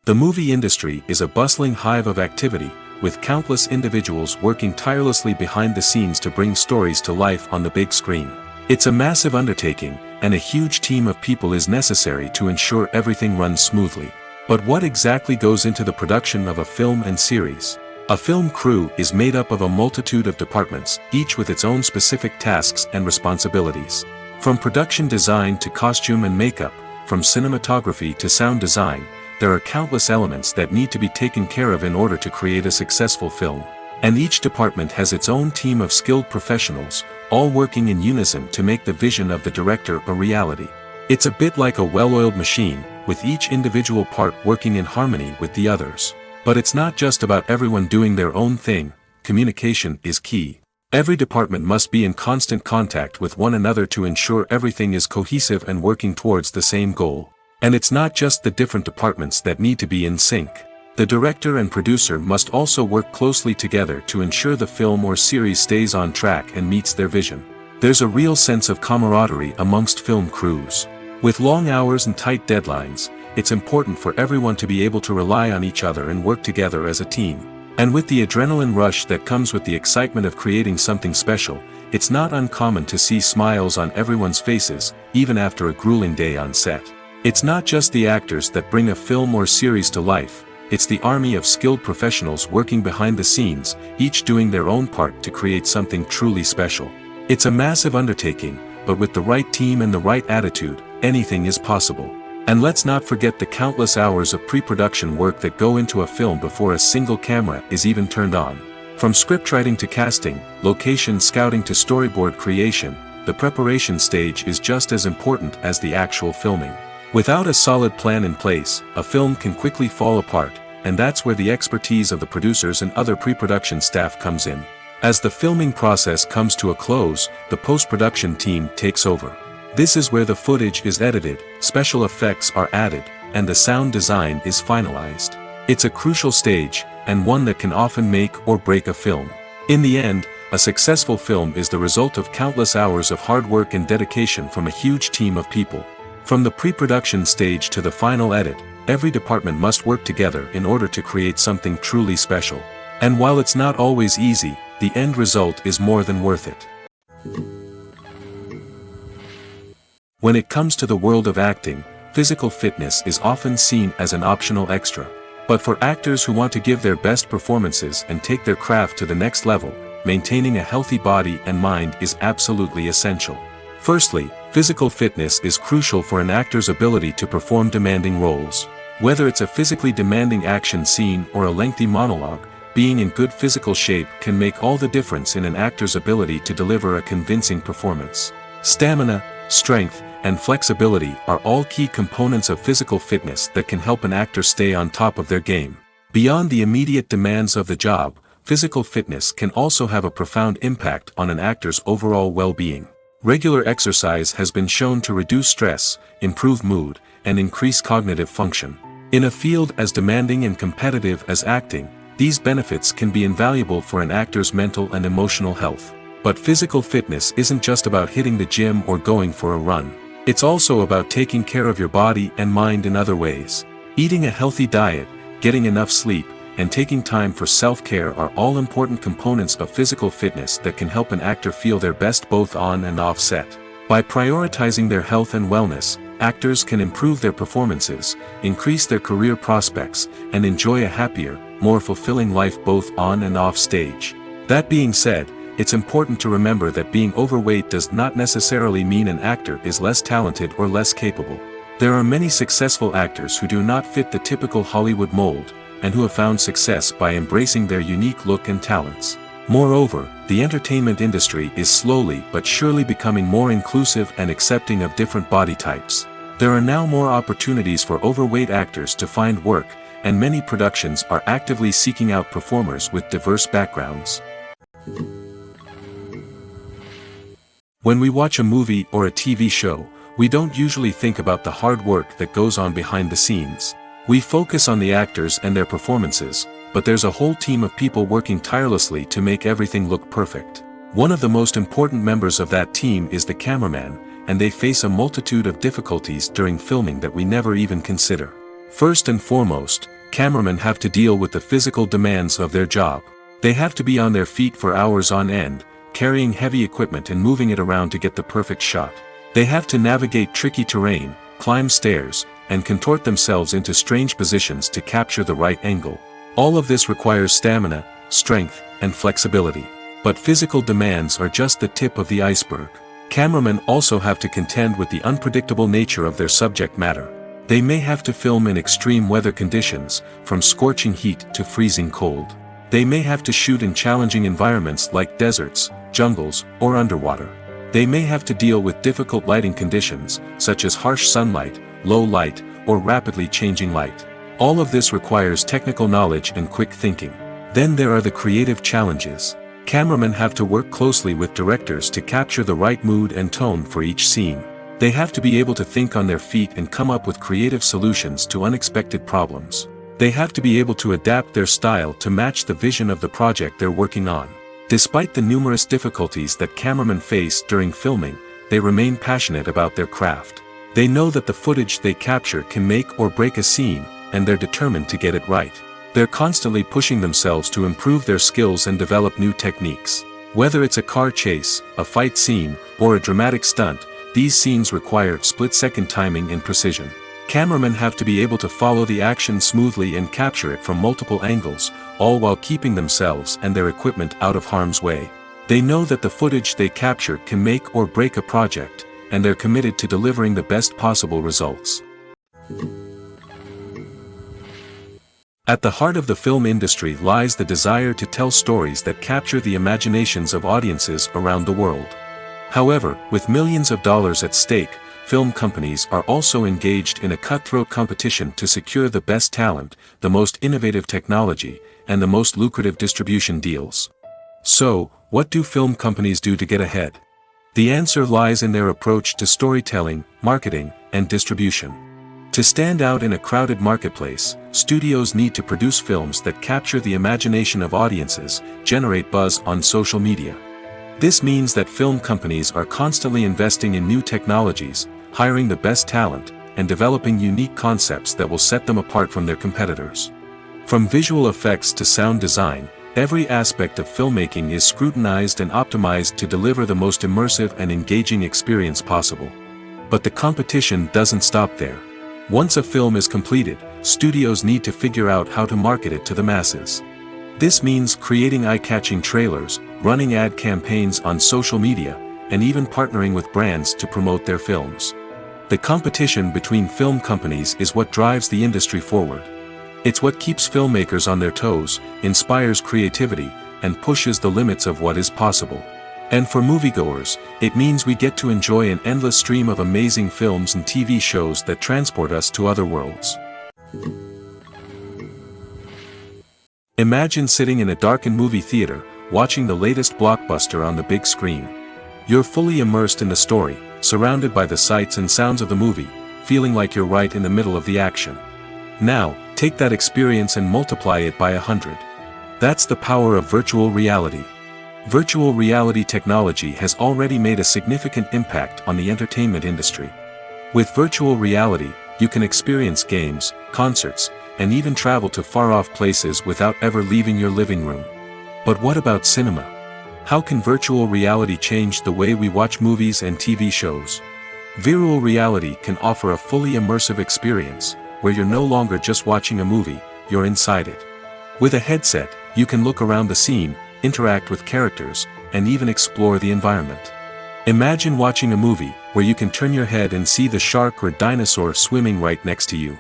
The movie industry is a bustling hive of activity, with countless individuals working tirelessly behind the scenes to bring stories to life on the big screen. It's a massive undertaking, and a huge team of people is necessary to ensure everything runs smoothly. But what exactly goes into the production of a film and series? A film crew is made up of a multitude of departments, each with its own specific tasks and responsibilities. From production design to costume and makeup, from cinematography to sound design, there are countless elements that need to be taken care of in order to create a successful film. And each department has its own team of skilled professionals, all working in unison to make the vision of the director a reality. It's a bit like a well-oiled machine, with each individual part working in harmony with the others. But it's not just about everyone doing their own thing. communication is key. Every department must be in constant contact with one another to ensure everything is cohesive and working towards the same goal. And it's not just the different departments that need to be in sync. The director and producer must also work closely together to ensure the film or series stays on track and meets their vision. There's a real sense of camaraderie amongst film crews. With long hours and tight deadlines, it's important for everyone to be able to rely on each other and work together as a team. And with the adrenaline rush that comes with the excitement of creating something special, it's not uncommon to see smiles on everyone's faces, even after a grueling day on set. It's not just the actors that bring a film or series to life, it's the army of skilled professionals working behind the scenes, each doing their own part to create something truly special. It's a massive undertaking, but with the right team and the right attitude, anything is possible. And let's not forget the countless hours of pre-production work that go into a film before a single camera is even turned on. From scriptwriting to casting, location scouting to storyboard creation, the preparation stage is just as important as the actual filming. Without a solid plan in place, a film can quickly fall apart, and that's where the expertise of the producers and other pre-production staff comes in. As the filming process comes to a close, the post-production team takes over. This is where the footage is edited, special effects are added, and the sound design is finalized. It's a crucial stage, and one that can often make or break a film. In the end, a successful film is the result of countless hours of hard work and dedication from a huge team of people. From the pre-production stage to the final edit, every department must work together in order to create something truly special. And while it's not always easy, the end result is more than worth it. When it comes to the world of acting, physical fitness is often seen as an optional extra. But for actors who want to give their best performances and take their craft to the next level, maintaining a healthy body and mind is absolutely essential. Firstly, physical fitness is crucial for an actor's ability to perform demanding roles. Whether it's a physically demanding action scene or a lengthy monologue, being in good physical shape can make all the difference in an actor's ability to deliver a convincing performance. Stamina, strength, and flexibility are all key components of physical fitness that can help an actor stay on top of their game. Beyond the immediate demands of the job, physical fitness can also have a profound impact on an actor's overall well-being. Regular exercise has been shown to reduce stress, improve mood, and increase cognitive function. In a field as demanding and competitive as acting, these benefits can be invaluable for an actor's mental and emotional health. But physical fitness isn't just about hitting the gym or going for a run. It's also about taking care of your body and mind in other ways. Eating a healthy diet, getting enough sleep, and taking time for self-care are all important components of physical fitness that can help an actor feel their best both on and off set. By prioritizing their health and wellness, actors can improve their performances, increase their career prospects, and enjoy a happier, more fulfilling life both on and off stage. That being said, it's important to remember that being overweight does not necessarily mean an actor is less talented or less capable. There are many successful actors who do not fit the typical Hollywood mold, and who have found success by embracing their unique look and talents. Moreover, the entertainment industry is slowly but surely becoming more inclusive and accepting of different body types. There are now more opportunities for overweight actors to find work, and many productions are actively seeking out performers with diverse backgrounds. When we watch a movie or a TV show, we don't usually think about the hard work that goes on behind the scenes. We focus on the actors and their performances, but there's a whole team of people working tirelessly to make everything look perfect. One of the most important members of that team is the cameraman, and they face a multitude of difficulties during filming that we never even consider. First and foremost, cameramen have to deal with the physical demands of their job. They have to be on their feet for hours on end, carrying heavy equipment and moving it around to get the perfect shot. They have to navigate tricky terrain, climb stairs, and contort themselves into strange positions to capture the right angle. All of this requires stamina, strength, and flexibility. But physical demands are just the tip of the iceberg. Cameramen also have to contend with the unpredictable nature of their subject matter. They may have to film in extreme weather conditions, from scorching heat to freezing cold. They may have to shoot in challenging environments like deserts, jungles, or underwater. They may have to deal with difficult lighting conditions, such as harsh sunlight, low light, or rapidly changing light. All of this requires technical knowledge and quick thinking. Then there are the creative challenges. Cameramen have to work closely with directors to capture the right mood and tone for each scene. They have to be able to think on their feet and come up with creative solutions to unexpected problems. They have to be able to adapt their style to match the vision of the project they're working on. Despite the numerous difficulties that cameramen face during filming, they remain passionate about their craft. They know that the footage they capture can make or break a scene, and they're determined to get it right. They're constantly pushing themselves to improve their skills and develop new techniques. Whether it's a car chase, a fight scene, or a dramatic stunt, these scenes require split-second timing and precision. Cameramen have to be able to follow the action smoothly and capture it from multiple angles, all while keeping themselves and their equipment out of harm's way. They know that the footage they capture can make or break a project, and they're committed to delivering the best possible results. At the heart of the film industry lies the desire to tell stories that capture the imaginations of audiences around the world. However, with millions of dollars at stake, film companies are also engaged in a cutthroat competition to secure the best talent, the most innovative technology, and the most lucrative distribution deals. So, what do film companies do to get ahead? The answer lies in their approach to storytelling, marketing, and distribution. To stand out in a crowded marketplace, studios need to produce films that capture the imagination of audiences, generate buzz on social media. This means that film companies are constantly investing in new technologies, hiring the best talent, and developing unique concepts that will set them apart from their competitors. From visual effects to sound design, every aspect of filmmaking is scrutinized and optimized to deliver the most immersive and engaging experience possible. But the competition doesn't stop there. Once a film is completed, studios need to figure out how to market it to the masses. This means creating eye-catching trailers, running ad campaigns on social media, and even partnering with brands to promote their films. The competition between film companies is what drives the industry forward. It's what keeps filmmakers on their toes, inspires creativity, and pushes the limits of what is possible. And for moviegoers, it means we get to enjoy an endless stream of amazing films and TV shows that transport us to other worlds. Imagine sitting in a darkened movie theater, watching the latest blockbuster on the big screen. You're fully immersed in the story, surrounded by the sights and sounds of the movie, feeling like you're right in the middle of the action. Now, take that experience and multiply it by 100. That's the power of virtual reality. Virtual reality technology has already made a significant impact on the entertainment industry. With virtual reality, you can experience games, concerts, and even travel to far-off places without ever leaving your living room. But what about cinema? How can virtual reality change the way we watch movies and TV shows? Virtual reality can offer a fully immersive experience, where you're no longer just watching a movie, you're inside it. With a headset, you can look around the scene, interact with characters, and even explore the environment. Imagine watching a movie where you can turn your head and see the shark or dinosaur swimming right next to you.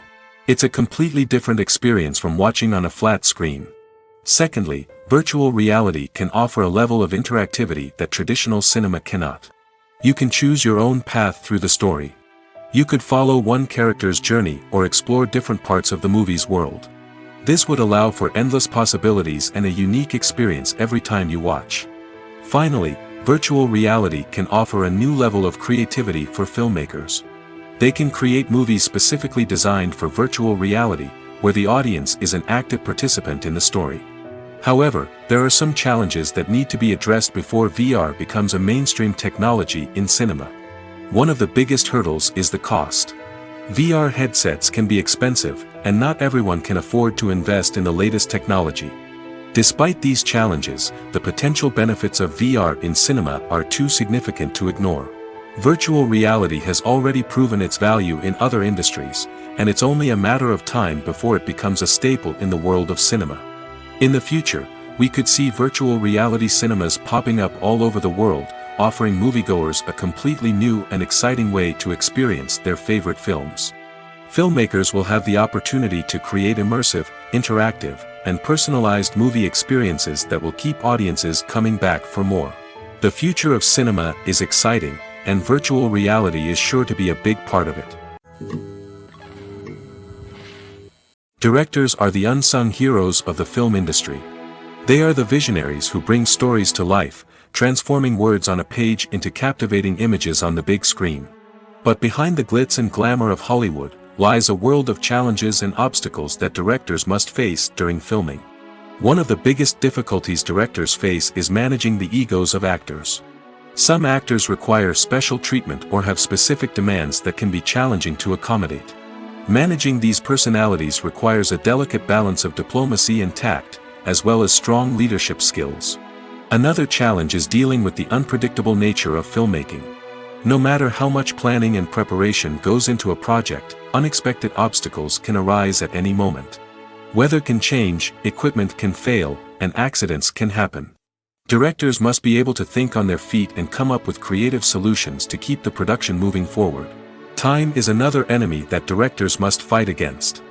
It's a completely different experience from watching on a flat screen. Secondly, virtual reality can offer a level of interactivity that traditional cinema cannot. You can choose your own path through the story. You could follow one character's journey or explore different parts of the movie's world. This would allow for endless possibilities and a unique experience every time you watch. Finally, virtual reality can offer a new level of creativity for filmmakers. They can create movies specifically designed for virtual reality, where the audience is an active participant in the story. However, there are some challenges that need to be addressed before VR becomes a mainstream technology in cinema. One of the biggest hurdles is the cost. VR headsets can be expensive, and not everyone can afford to invest in the latest technology. Despite these challenges, the potential benefits of VR in cinema are too significant to ignore. Virtual reality has already proven its value in other industries, and it's only a matter of time before it becomes a staple in the world of cinema. In the future, we could see virtual reality cinemas popping up all over the world, offering moviegoers a completely new and exciting way to experience their favorite films. Filmmakers will have the opportunity to create immersive, interactive, and personalized movie experiences that will keep audiences coming back for more. The future of cinema is exciting, and virtual reality is sure to be a big part of it. Directors are the unsung heroes of the film industry. They are the visionaries who bring stories to life, transforming words on a page into captivating images on the big screen. But behind the glitz and glamour of Hollywood lies a world of challenges and obstacles that directors must face during filming. One of the biggest difficulties directors face is managing the egos of actors. Some actors require special treatment or have specific demands that can be challenging to accommodate. Managing these personalities requires a delicate balance of diplomacy and tact, as well as strong leadership skills. Another challenge is dealing with the unpredictable nature of filmmaking. No matter how much planning and preparation goes into a project, unexpected obstacles can arise at any moment. Weather can change, equipment can fail, and accidents can happen. Directors must be able to think on their feet and come up with creative solutions to keep the production moving forward. Time is another enemy that directors must fight against.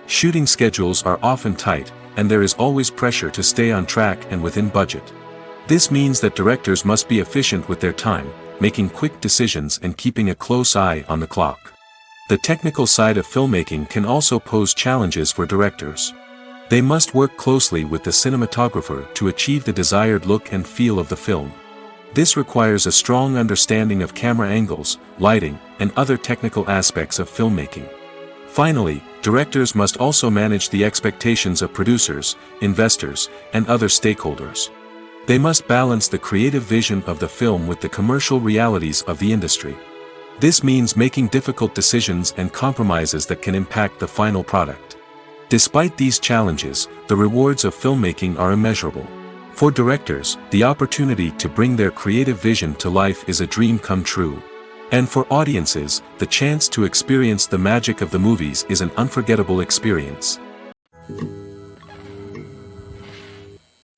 Shooting schedules are often tight, and there is always pressure to stay on track and within budget. This means that directors must be efficient with their time, making quick decisions and keeping a close eye on the clock. The technical side of filmmaking can also pose challenges for directors. They must work closely with the cinematographer to achieve the desired look and feel of the film. This requires a strong understanding of camera angles, lighting, and other technical aspects of filmmaking. Finally, directors must also manage the expectations of producers, investors, and other stakeholders. They must balance the creative vision of the film with the commercial realities of the industry. This means making difficult decisions and compromises that can impact the final product. Despite these challenges, the rewards of filmmaking are immeasurable. For directors, the opportunity to bring their creative vision to life is a dream come true. And for audiences, the chance to experience the magic of the movies is an unforgettable experience.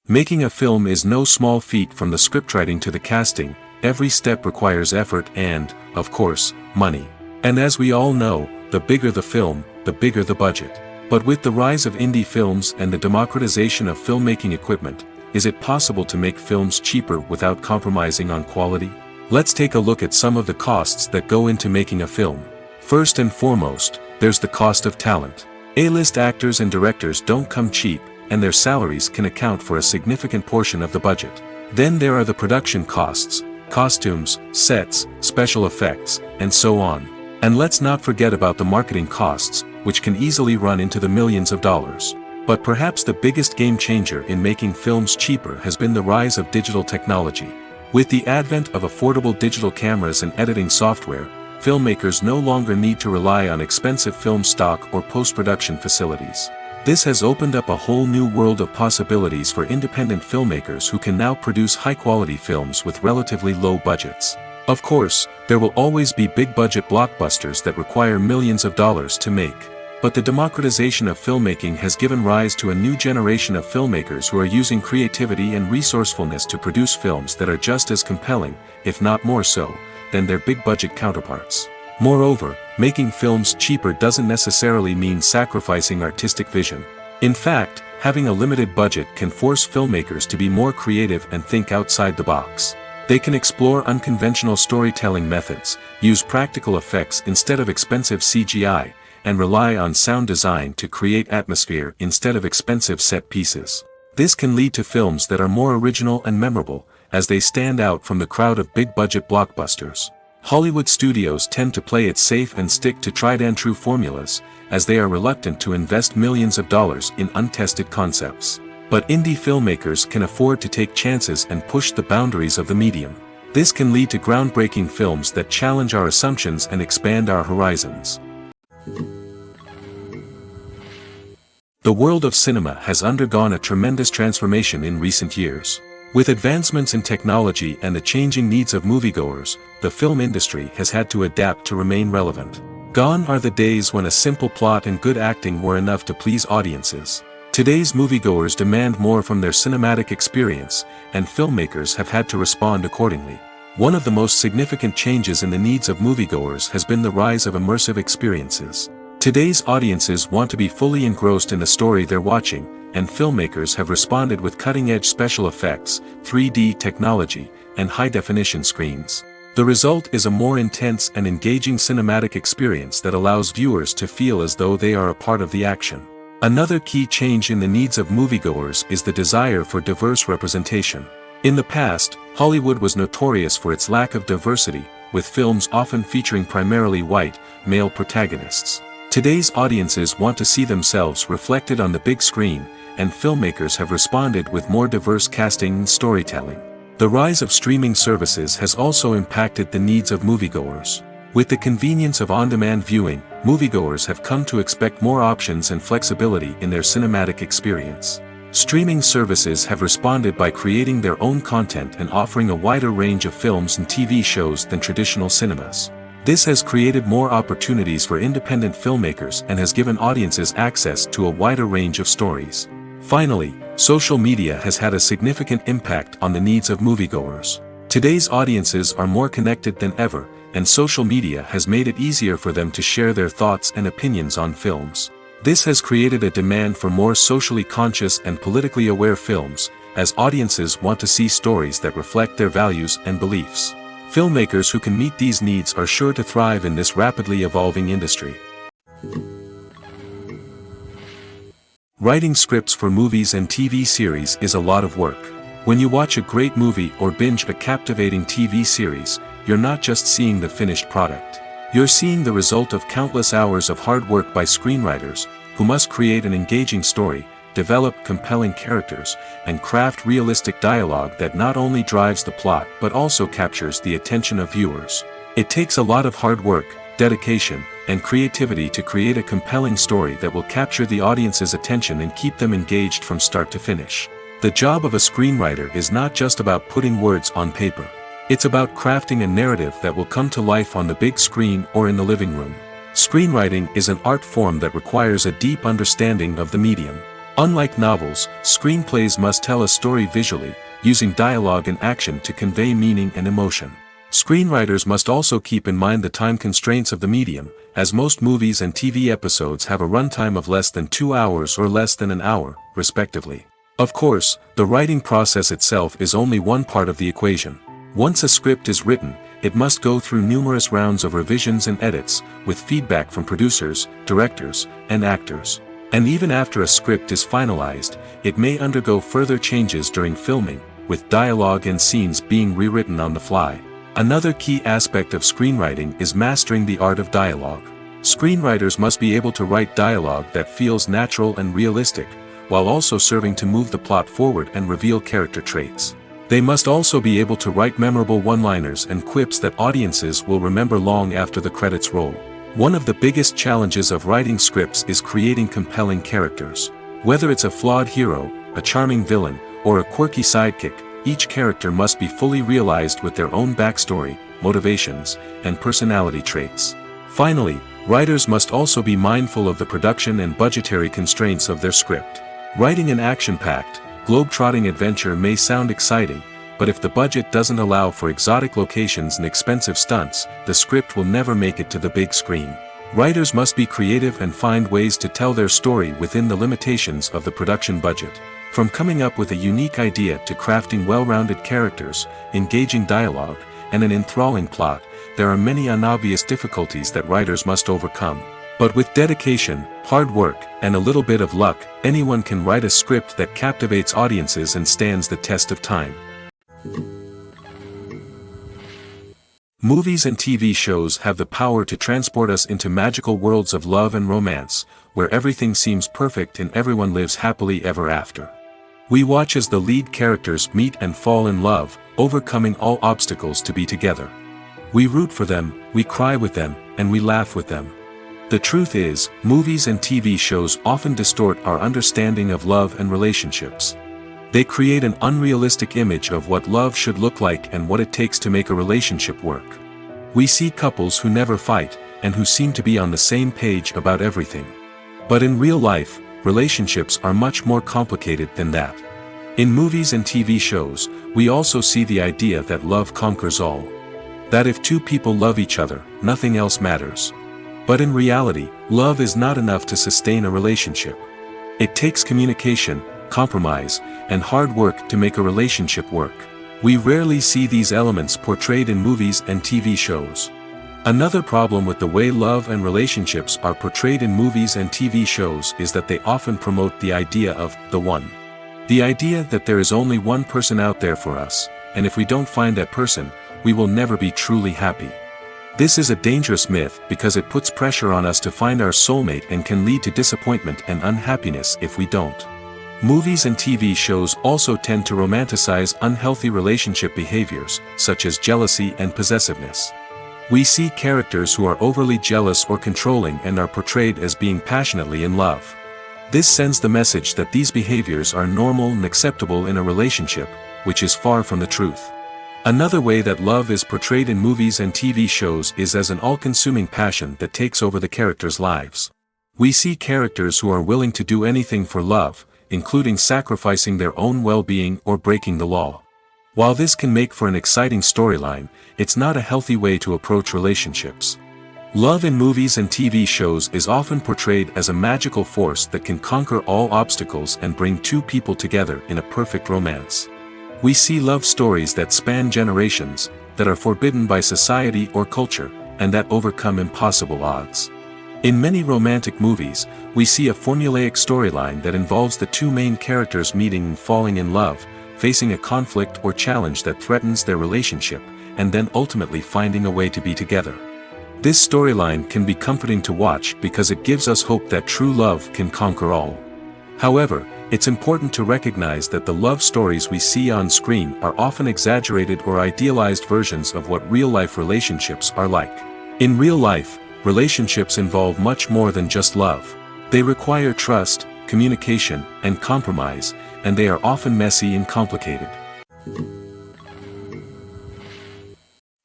Making a film is no small feat. From the scriptwriting to the casting, every step requires effort and, of course, money. And as we all know, the bigger the film, the bigger the budget. But with the rise of indie films and the democratization of filmmaking equipment, is it possible to make films cheaper without compromising on quality? Let's take a look at some of the costs that go into making a film. First and foremost, there's the cost of talent. A-list actors and directors don't come cheap, and their salaries can account for a significant portion of the budget. Then there are the production costs, costumes, sets, special effects, and so on. And let's not forget about the marketing costs, which can easily run into the millions of dollars. But perhaps the biggest game changer in making films cheaper has been the rise of digital technology. With the advent of affordable digital cameras and editing software, filmmakers no longer need to rely on expensive film stock or post-production facilities. This has opened up a whole new world of possibilities for independent filmmakers who can now produce high-quality films with relatively low budgets. Of course, there will always be big-budget blockbusters that require millions of dollars to make. But the democratization of filmmaking has given rise to a new generation of filmmakers who are using creativity and resourcefulness to produce films that are just as compelling, if not more so, than their big-budget counterparts. Moreover, making films cheaper doesn't necessarily mean sacrificing artistic vision. In fact, having a limited budget can force filmmakers to be more creative and think outside the box. They can explore unconventional storytelling methods, use practical effects instead of expensive CGI, and rely on sound design to create atmosphere instead of expensive set pieces. This can lead to films that are more original and memorable, as they stand out from the crowd of big-budget blockbusters. Hollywood studios tend to play it safe and stick to tried-and-true formulas, as they are reluctant to invest millions of dollars in untested concepts. But indie filmmakers can afford to take chances and push the boundaries of the medium. This can lead to groundbreaking films that challenge our assumptions and expand our horizons. The world of cinema has undergone a tremendous transformation in recent years. With advancements in technology and the changing needs of moviegoers, the film industry has had to adapt to remain relevant. Gone are the days when a simple plot and good acting were enough to please audiences. Today's moviegoers demand more from their cinematic experience, and filmmakers have had to respond accordingly. One of the most significant changes in the needs of moviegoers has been the rise of immersive experiences. Today's audiences want to be fully engrossed in the story they're watching, and filmmakers have responded with cutting-edge special effects, 3D technology, and high-definition screens. The result is a more intense and engaging cinematic experience that allows viewers to feel as though they are a part of the action. Another key change in the needs of moviegoers is the desire for diverse representation. In the past, Hollywood was notorious for its lack of diversity, with films often featuring primarily white, male protagonists. Today's audiences want to see themselves reflected on the big screen, and filmmakers have responded with more diverse casting and storytelling. The rise of streaming services has also impacted the needs of moviegoers. With the convenience of on-demand viewing, moviegoers have come to expect more options and flexibility in their cinematic experience. Streaming services have responded by creating their own content and offering a wider range of films and TV shows than traditional cinemas. This has created more opportunities for independent filmmakers and has given audiences access to a wider range of stories. Finally, social media has had a significant impact on the needs of moviegoers. Today's audiences are more connected than ever, and social media has made it easier for them to share their thoughts and opinions on films. This has created a demand for more socially conscious and politically aware films, as audiences want to see stories that reflect their values and beliefs. Filmmakers who can meet these needs are sure to thrive in this rapidly evolving industry. Writing scripts for movies and TV series is a lot of work. When you watch a great movie or binge a captivating TV series, you're not just seeing the finished product. You're seeing the result of countless hours of hard work by screenwriters, who must create an engaging story, develop compelling characters, and craft realistic dialogue that not only drives the plot but also captures the attention of viewers. It takes a lot of hard work, dedication, and creativity to create a compelling story that will capture the audience's attention and keep them engaged from start to finish. The job of a screenwriter is not just about putting words on paper. It's about crafting a narrative that will come to life on the big screen or in the living room. Screenwriting is an art form that requires a deep understanding of the medium. Unlike novels, screenplays must tell a story visually, using dialogue and action to convey meaning and emotion. Screenwriters must also keep in mind the time constraints of the medium, as most movies and TV episodes have a runtime of less than 2 hours or less than an hour, respectively. Of course, the writing process itself is only one part of the equation. Once a script is written, it must go through numerous rounds of revisions and edits, with feedback from producers, directors, and actors. And even after a script is finalized, it may undergo further changes during filming, with dialogue and scenes being rewritten on the fly. Another key aspect of screenwriting is mastering the art of dialogue. Screenwriters must be able to write dialogue that feels natural and realistic, while also serving to move the plot forward and reveal character traits. They must also be able to write memorable one-liners and quips that audiences will remember long after the credits roll. One of the biggest challenges of writing scripts is creating compelling characters. Whether it's a flawed hero, a charming villain, or a quirky sidekick, each character must be fully realized with their own backstory, motivations, and personality traits. Finally, writers must also be mindful of the production and budgetary constraints of their script. Writing an action-packed, globe-trotting adventure may sound exciting, but if the budget doesn't allow for exotic locations and expensive stunts, the script will never make it to the big screen. Writers must be creative and find ways to tell their story within the limitations of the production budget. From coming up with a unique idea to crafting well-rounded characters, engaging dialogue, and an enthralling plot, there are many unobvious difficulties that writers must overcome. But with dedication, hard work, and a little bit of luck, anyone can write a script that captivates audiences and stands the test of time. Movies and TV shows have the power to transport us into magical worlds of love and romance, where everything seems perfect and everyone lives happily ever after. We watch as the lead characters meet and fall in love, overcoming all obstacles to be together. We root for them, we cry with them, and we laugh with them. The truth is, movies and TV shows often distort our understanding of love and relationships. They create an unrealistic image of what love should look like and what it takes to make a relationship work. We see couples who never fight, and who seem to be on the same page about everything. But in real life, relationships are much more complicated than that. In movies and TV shows, we also see the idea that love conquers all. That if two people love each other, nothing else matters. But in reality, love is not enough to sustain a relationship. It takes communication, compromise, and hard work to make a relationship work. We rarely see these elements portrayed in movies and TV shows. Another problem with the way love and relationships are portrayed in movies and TV shows is that they often promote the idea of the one. The idea that there is only one person out there for us, and if we don't find that person, we will never be truly happy. This is a dangerous myth because it puts pressure on us to find our soulmate and can lead to disappointment and unhappiness if we don't. Movies and TV shows also tend to romanticize unhealthy relationship behaviors, such as jealousy and possessiveness. We see characters who are overly jealous or controlling and are portrayed as being passionately in love. This sends the message that these behaviors are normal and acceptable in a relationship, which is far from the truth. Another way that love is portrayed in movies and TV shows is as an all-consuming passion that takes over the characters' lives. We see characters who are willing to do anything for love, including sacrificing their own well-being or breaking the law. While this can make for an exciting storyline, it's not a healthy way to approach relationships. Love in movies and TV shows is often portrayed as a magical force that can conquer all obstacles and bring two people together in a perfect romance. We see love stories that span generations, that are forbidden by society or culture, and that overcome impossible odds. In many romantic movies, we see a formulaic storyline that involves the two main characters meeting and falling in love, facing a conflict or challenge that threatens their relationship, and then ultimately finding a way to be together. This storyline can be comforting to watch because it gives us hope that true love can conquer all. However, it's important to recognize that the love stories we see on screen are often exaggerated or idealized versions of what real-life relationships are like. In real life, relationships involve much more than just love. They require trust, communication, and compromise, and they are often messy and complicated.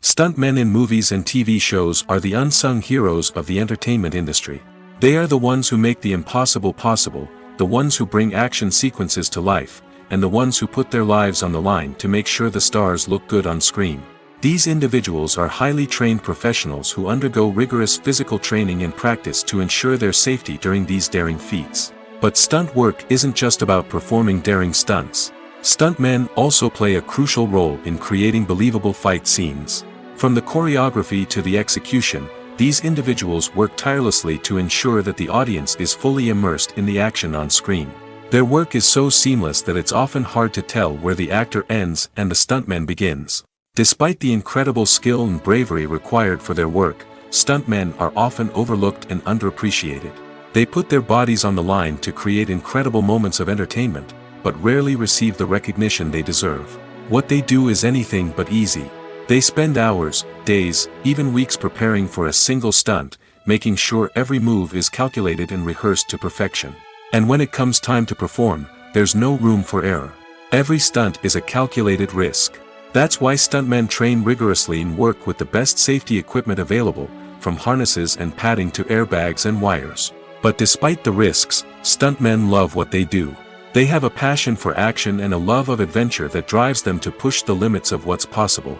Stuntmen in movies and TV shows are the unsung heroes of the entertainment industry. They are the ones who make the impossible possible, the ones who bring action sequences to life, and the ones who put their lives on the line to make sure the stars look good on screen. These individuals are highly trained professionals who undergo rigorous physical training and practice to ensure their safety during these daring feats. But stunt work isn't just about performing daring stunts. Stuntmen also play a crucial role in creating believable fight scenes. From the choreography to the execution, these individuals work tirelessly to ensure that the audience is fully immersed in the action on screen. Their work is so seamless that it's often hard to tell where the actor ends and the stuntman begins. Despite the incredible skill and bravery required for their work, stuntmen are often overlooked and underappreciated. They put their bodies on the line to create incredible moments of entertainment, but rarely receive the recognition they deserve. What they do is anything but easy. They spend hours, days, even weeks preparing for a single stunt, making sure every move is calculated and rehearsed to perfection. And when it comes time to perform, there's no room for error. Every stunt is a calculated risk. That's why stuntmen train rigorously and work with the best safety equipment available, from harnesses and padding to airbags and wires. But despite the risks, stuntmen love what they do. They have a passion for action and a love of adventure that drives them to push the limits of what's possible.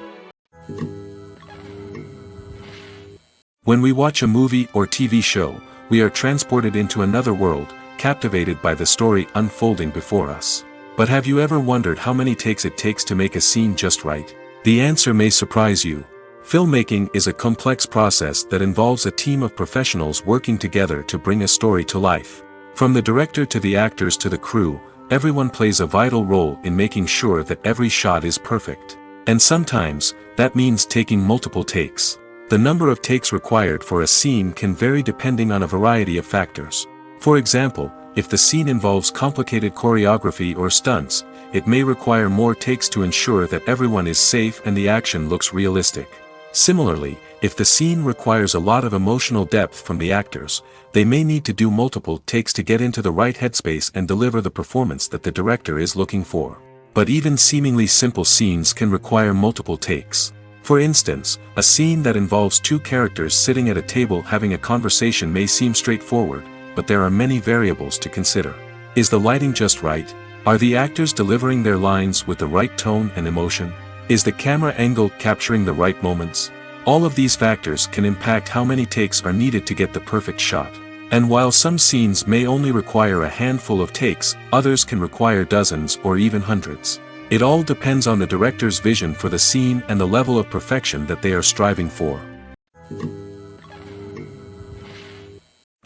When we watch a movie or TV show, we are transported into another world, captivated by the story unfolding before us. But have you ever wondered how many takes it takes to make a scene just right? The answer may surprise you. Filmmaking is a complex process that involves a team of professionals working together to bring a story to life. From the director to the actors to the crew, everyone plays a vital role in making sure that every shot is perfect. And sometimes, that means taking multiple takes. The number of takes required for a scene can vary depending on a variety of factors. For example, if the scene involves complicated choreography or stunts, it may require more takes to ensure that everyone is safe and the action looks realistic. Similarly, if the scene requires a lot of emotional depth from the actors, they may need to do multiple takes to get into the right headspace and deliver the performance that the director is looking for. But even seemingly simple scenes can require multiple takes. For instance, a scene that involves two characters sitting at a table having a conversation may seem straightforward, but there are many variables to consider. Is the lighting just right? Are the actors delivering their lines with the right tone and emotion? Is the camera angle capturing the right moments? All of these factors can impact how many takes are needed to get the perfect shot. And while some scenes may only require a handful of takes, others can require dozens or even hundreds. It all depends on the director's vision for the scene and the level of perfection that they are striving for.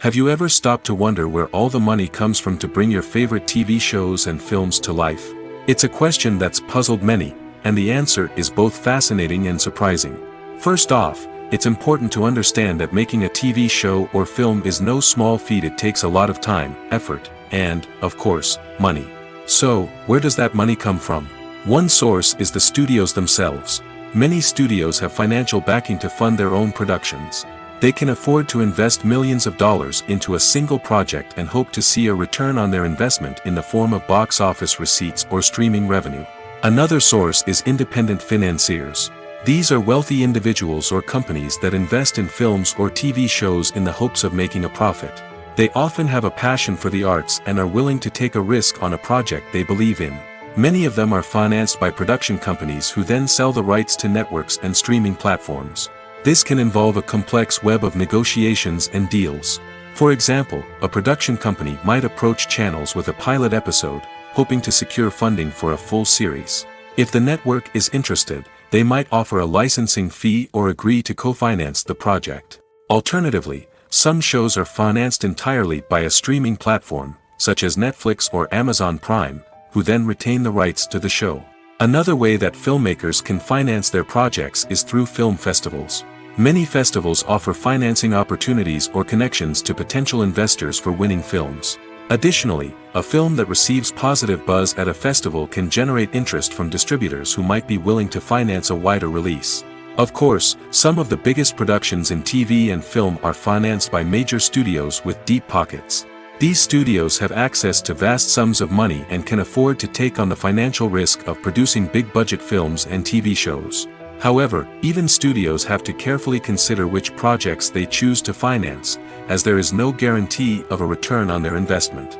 Have you ever stopped to wonder where all the money comes from to bring your favorite TV shows and films to life? It's a question that's puzzled many, and the answer is both fascinating and surprising. First off, it's important to understand that making a TV show or film is no small feat. It takes a lot of time, effort, and, of course, money. So, where does that money come from? One source is the studios themselves. Many studios have financial backing to fund their own productions. They can afford to invest millions of dollars into a single project and hope to see a return on their investment in the form of box office receipts or streaming revenue. Another source is independent financiers. These are wealthy individuals or companies that invest in films or TV shows in the hopes of making a profit. They often have a passion for the arts and are willing to take a risk on a project they believe in. Many of them are financed by production companies who then sell the rights to networks and streaming platforms. This can involve a complex web of negotiations and deals. For example, a production company might approach channels with a pilot episode, hoping to secure funding for a full series. If the network is interested, they might offer a licensing fee or agree to co-finance the project. Alternatively, some shows are financed entirely by a streaming platform, such as Netflix or Amazon Prime, who then retain the rights to the show. Another way that filmmakers can finance their projects is through film festivals. Many festivals offer financing opportunities or connections to potential investors for winning films. Additionally, a film that receives positive buzz at a festival can generate interest from distributors who might be willing to finance a wider release. Of course, some of the biggest productions in TV and film are financed by major studios with deep pockets. These studios have access to vast sums of money and can afford to take on the financial risk of producing big-budget films and TV shows. However, even studios have to carefully consider which projects they choose to finance, as there is no guarantee of a return on their investment.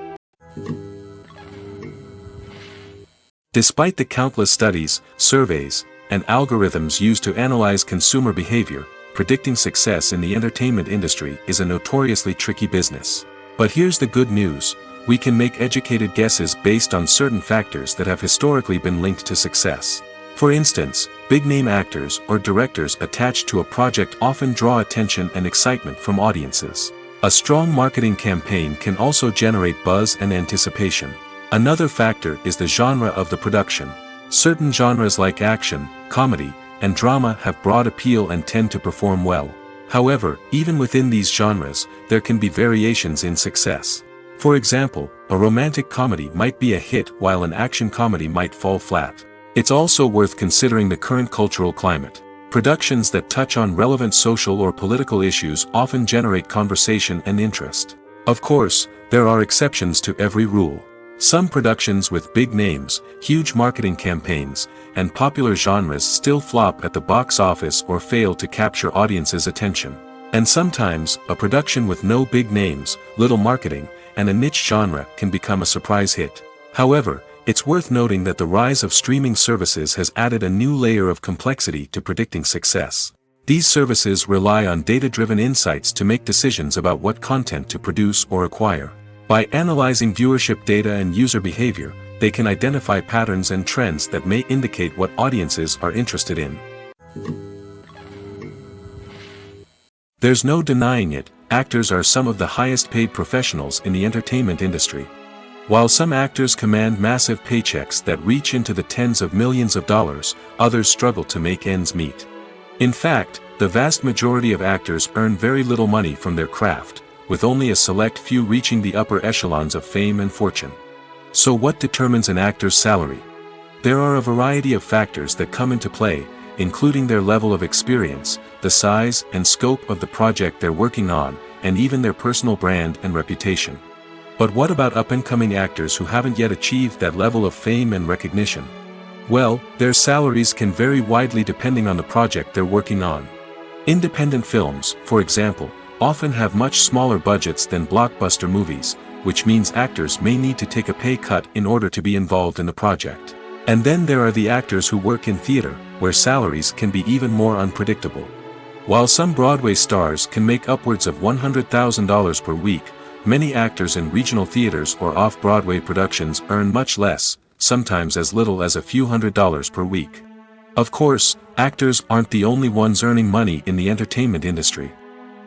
Despite the countless studies, surveys, and algorithms used to analyze consumer behavior, predicting success in the entertainment industry is a notoriously tricky business. But here's the good news: we can make educated guesses based on certain factors that have historically been linked to success. For instance, big-name actors or directors attached to a project often draw attention and excitement from audiences. A strong marketing campaign can also generate buzz and anticipation. Another factor is the genre of the production. Certain genres like action, comedy, and drama have broad appeal and tend to perform well. However, even within these genres, there can be variations in success. For example, a romantic comedy might be a hit while an action comedy might fall flat. It's also worth considering the current cultural climate. Productions that touch on relevant social or political issues often generate conversation and interest. Of course, there are exceptions to every rule. Some productions with big names, huge marketing campaigns, and popular genres still flop at the box office or fail to capture audiences' attention. And sometimes, a production with no big names, little marketing, and a niche genre can become a surprise hit. However, it's worth noting that the rise of streaming services has added a new layer of complexity to predicting success. These services rely on data-driven insights to make decisions about what content to produce or acquire. By analyzing viewership data and user behavior, they can identify patterns and trends that may indicate what audiences are interested in. There's no denying it, actors are some of the highest-paid professionals in the entertainment industry. While some actors command massive paychecks that reach into the tens of millions of dollars, others struggle to make ends meet. In fact, the vast majority of actors earn very little money from their craft, with only a select few reaching the upper echelons of fame and fortune. So what determines an actor's salary? There are a variety of factors that come into play, including their level of experience, the size and scope of the project they're working on, and even their personal brand and reputation. But what about up-and-coming actors who haven't yet achieved that level of fame and recognition? Well, their salaries can vary widely depending on the project they're working on. Independent films, for example, often have much smaller budgets than blockbuster movies, which means actors may need to take a pay cut in order to be involved in the project. And then there are the actors who work in theater, where salaries can be even more unpredictable. While some Broadway stars can make upwards of $100,000 per week, many actors in regional theaters or off-Broadway productions earn much less, sometimes as little as a few $100s per week. Of course, actors aren't the only ones earning money in the entertainment industry.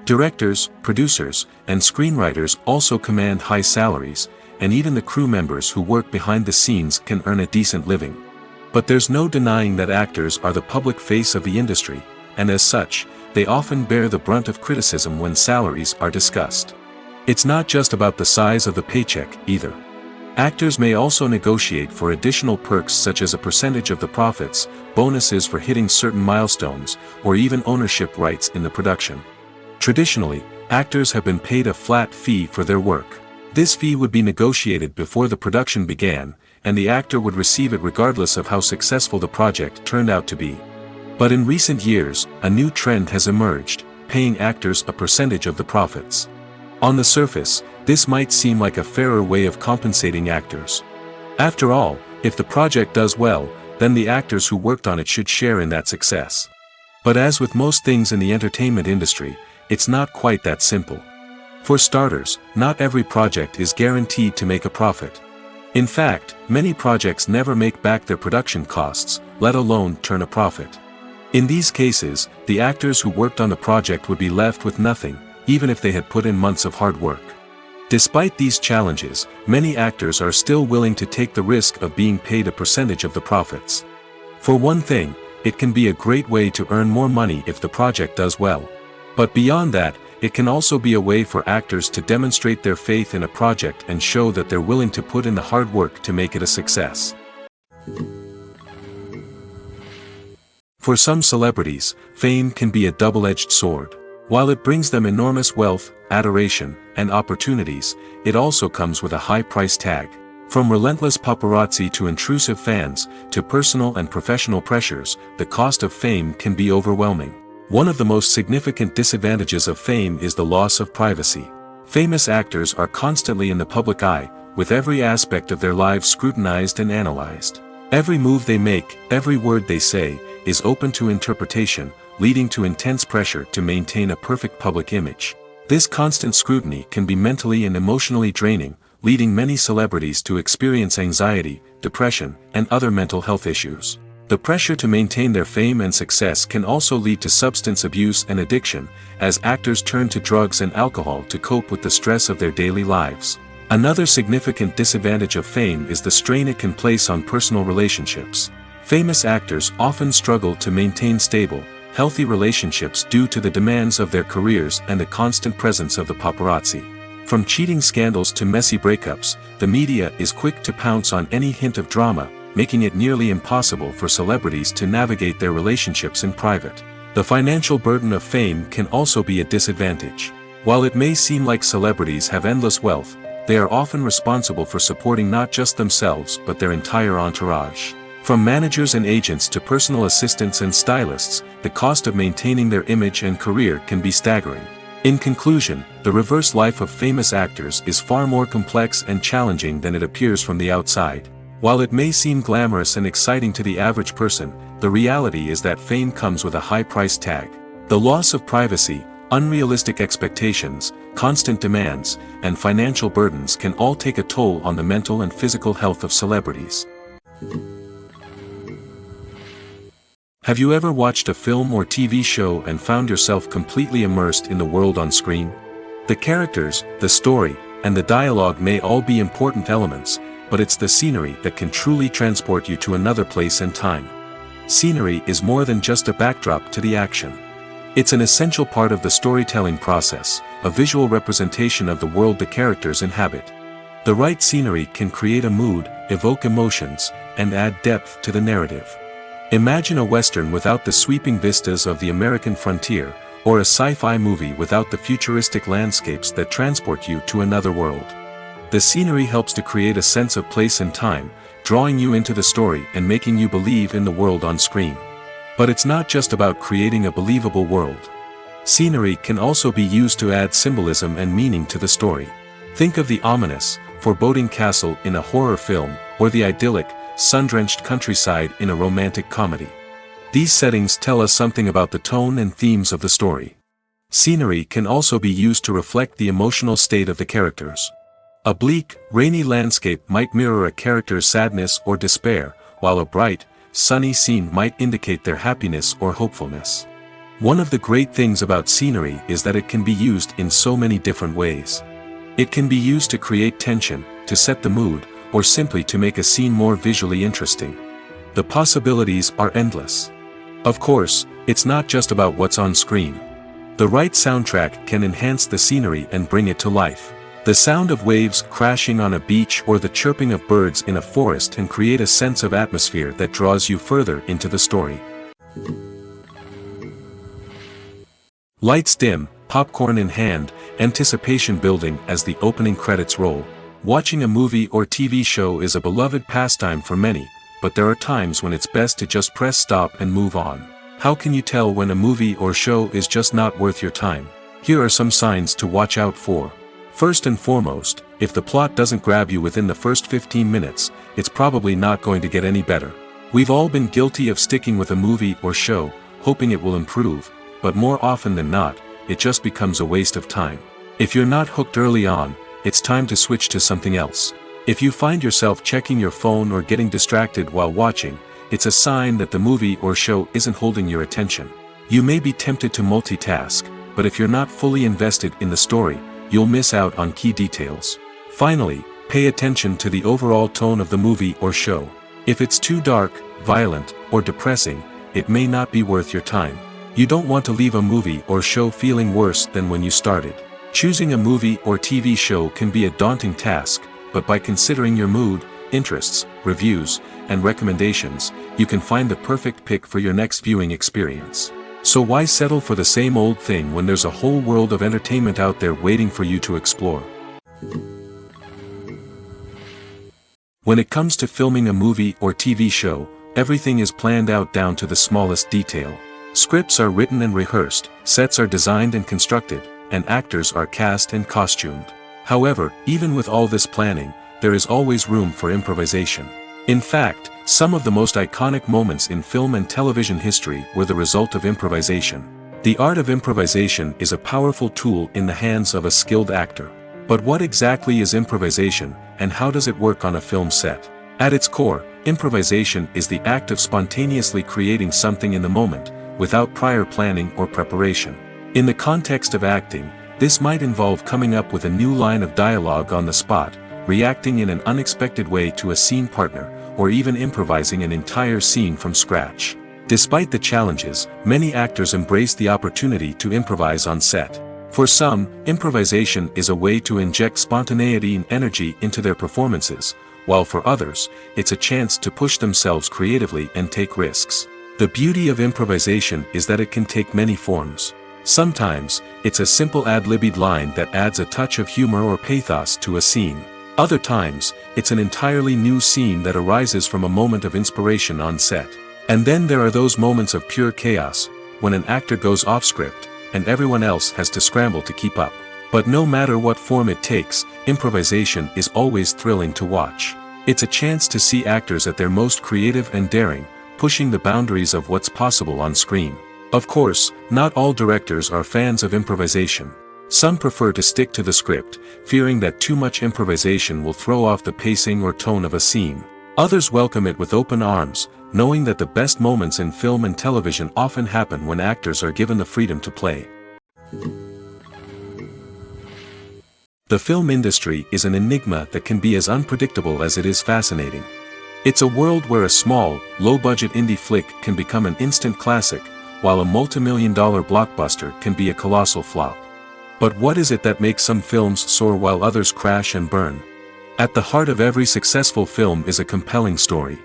Directors, producers, and screenwriters also command high salaries, and even the crew members who work behind the scenes can earn a decent living. But there's no denying that actors are the public face of the industry, and as such, they often bear the brunt of criticism when salaries are discussed. It's not just about the size of the paycheck, either. Actors may also negotiate for additional perks such as a percentage of the profits, bonuses for hitting certain milestones, or even ownership rights in the production. Traditionally, actors have been paid a flat fee for their work. This fee would be negotiated before the production began, and the actor would receive it regardless of how successful the project turned out to be. But in recent years, a new trend has emerged, paying actors a percentage of the profits. On the surface, this might seem like a fairer way of compensating actors. After all, if the project does well, then the actors who worked on it should share in that success. But as with most things in the entertainment industry, it's not quite that simple. For starters, not every project is guaranteed to make a profit. In fact, many projects never make back their production costs, let alone turn a profit. In these cases, the actors who worked on the project would be left with nothing, even if they had put in months of hard work. Despite these challenges, many actors are still willing to take the risk of being paid a percentage of the profits. For one thing, it can be a great way to earn more money if the project does well. But beyond that, it can also be a way for actors to demonstrate their faith in a project and show that they're willing to put in the hard work to make it a success. For some celebrities, fame can be a double-edged sword. While it brings them enormous wealth, adoration, and opportunities, it also comes with a high price tag. From relentless paparazzi to intrusive fans, to personal and professional pressures, the cost of fame can be overwhelming. One of the most significant disadvantages of fame is the loss of privacy. Famous actors are constantly in the public eye, with every aspect of their lives scrutinized and analyzed. Every move they make, every word they say, is open to interpretation, leading to intense pressure to maintain a perfect public image. This constant scrutiny can be mentally and emotionally draining, leading many celebrities to experience anxiety, depression, and other mental health issues. The pressure to maintain their fame and success can also lead to substance abuse and addiction, as actors turn to drugs and alcohol to cope with the stress of their daily lives. Another significant disadvantage of fame is the strain it can place on personal relationships. Famous actors often struggle to maintain stable, healthy relationships due to the demands of their careers and the constant presence of the paparazzi. From cheating scandals to messy breakups, the media is quick to pounce on any hint of drama, making it nearly impossible for celebrities to navigate their relationships in private. The financial burden of fame can also be a disadvantage. While it may seem like celebrities have endless wealth, they are often responsible for supporting not just themselves but their entire entourage. From managers and agents to personal assistants and stylists, the cost of maintaining their image and career can be staggering. In conclusion, the reverse life of famous actors is far more complex and challenging than it appears from the outside. While it may seem glamorous and exciting to the average person, the reality is that fame comes with a high price tag. The loss of privacy, unrealistic expectations, constant demands, and financial burdens can all take a toll on the mental and physical health of celebrities. Have you ever watched a film or TV show and found yourself completely immersed in the world on screen? The characters, the story, and the dialogue may all be important elements, but it's the scenery that can truly transport you to another place and time. Scenery is more than just a backdrop to the action. It's an essential part of the storytelling process, a visual representation of the world the characters inhabit. The right scenery can create a mood, evoke emotions, and add depth to the narrative. Imagine a Western without the sweeping vistas of the American frontier, or a sci-fi movie without the futuristic landscapes that transport you to another world. The scenery helps to create a sense of place and time, drawing you into the story and making you believe in the world on screen. But it's not just about creating a believable world. Scenery can also be used to add symbolism and meaning to the story. Think of the ominous, foreboding castle in a horror film, or the idyllic, sun-drenched countryside in a romantic comedy. These settings tell us something about the tone and themes of the story. Scenery can also be used to reflect the emotional state of the characters. A bleak, rainy landscape might mirror a character's sadness or despair, while a bright, sunny scene might indicate their happiness or hopefulness. One of the great things about scenery is that it can be used in so many different ways. It can be used to create tension, to set the mood, or simply to make a scene more visually interesting. The possibilities are endless. Of course, it's not just about what's on screen. The right soundtrack can enhance the scenery and bring it to life. The sound of waves crashing on a beach or the chirping of birds in a forest can create a sense of atmosphere that draws you further into the story. Lights dim, popcorn in hand, anticipation building as the opening credits roll. Watching a movie or TV show is a beloved pastime for many, but there are times when it's best to just press stop and move on. How can you tell when a movie or show is just not worth your time? Here are some signs to watch out for. First and foremost, if the plot doesn't grab you within the first 15 minutes, it's probably not going to get any better. We've all been guilty of sticking with a movie or show, hoping it will improve, but more often than not, it just becomes a waste of time. If you're not hooked early on, it's time to switch to something else. If you find yourself checking your phone or getting distracted while watching, it's a sign that the movie or show isn't holding your attention. You may be tempted to multitask, but if you're not fully invested in the story, you'll miss out on key details. Finally, pay attention to the overall tone of the movie or show. If it's too dark, violent, or depressing, it may not be worth your time. You don't want to leave a movie or show feeling worse than when you started. Choosing a movie or TV show can be a daunting task, but by considering your mood, interests, reviews, and recommendations, you can find the perfect pick for your next viewing experience. So why settle for the same old thing when there's a whole world of entertainment out there waiting for you to explore? When it comes to filming a movie or TV show, everything is planned out down to the smallest detail. Scripts are written and rehearsed, sets are designed and constructed, and actors are cast and costumed. However, even with all this planning, there is always room for improvisation. In fact, some of the most iconic moments in film and television history were the result of improvisation. The art of improvisation is a powerful tool in the hands of a skilled actor. But what exactly is improvisation, and how does it work on a film set? At its core, improvisation is the act of spontaneously creating something in the moment, without prior planning or preparation. In the context of acting, this might involve coming up with a new line of dialogue on the spot, reacting in an unexpected way to a scene partner, or even improvising an entire scene from scratch. Despite the challenges, many actors embrace the opportunity to improvise on set. For some, improvisation is a way to inject spontaneity and energy into their performances, while for others, it's a chance to push themselves creatively and take risks. The beauty of improvisation is that it can take many forms. Sometimes, it's a simple ad-libbed line that adds a touch of humor or pathos to a scene. Other times, it's an entirely new scene that arises from a moment of inspiration on set. And then there are those moments of pure chaos, when an actor goes off script, and everyone else has to scramble to keep up. But no matter what form it takes, improvisation is always thrilling to watch. It's a chance to see actors at their most creative and daring, pushing the boundaries of what's possible on screen. Of course, not all directors are fans of improvisation. Some prefer to stick to the script, fearing that too much improvisation will throw off the pacing or tone of a scene. Others welcome it with open arms, knowing that the best moments in film and television often happen when actors are given the freedom to play. The film industry is an enigma that can be as unpredictable as it is fascinating. It's a world where a small, low-budget indie flick can become an instant classic, while a multi-million-dollar blockbuster can be a colossal flop. But what is it that makes some films soar while others crash and burn? At the heart of every successful film is a compelling story.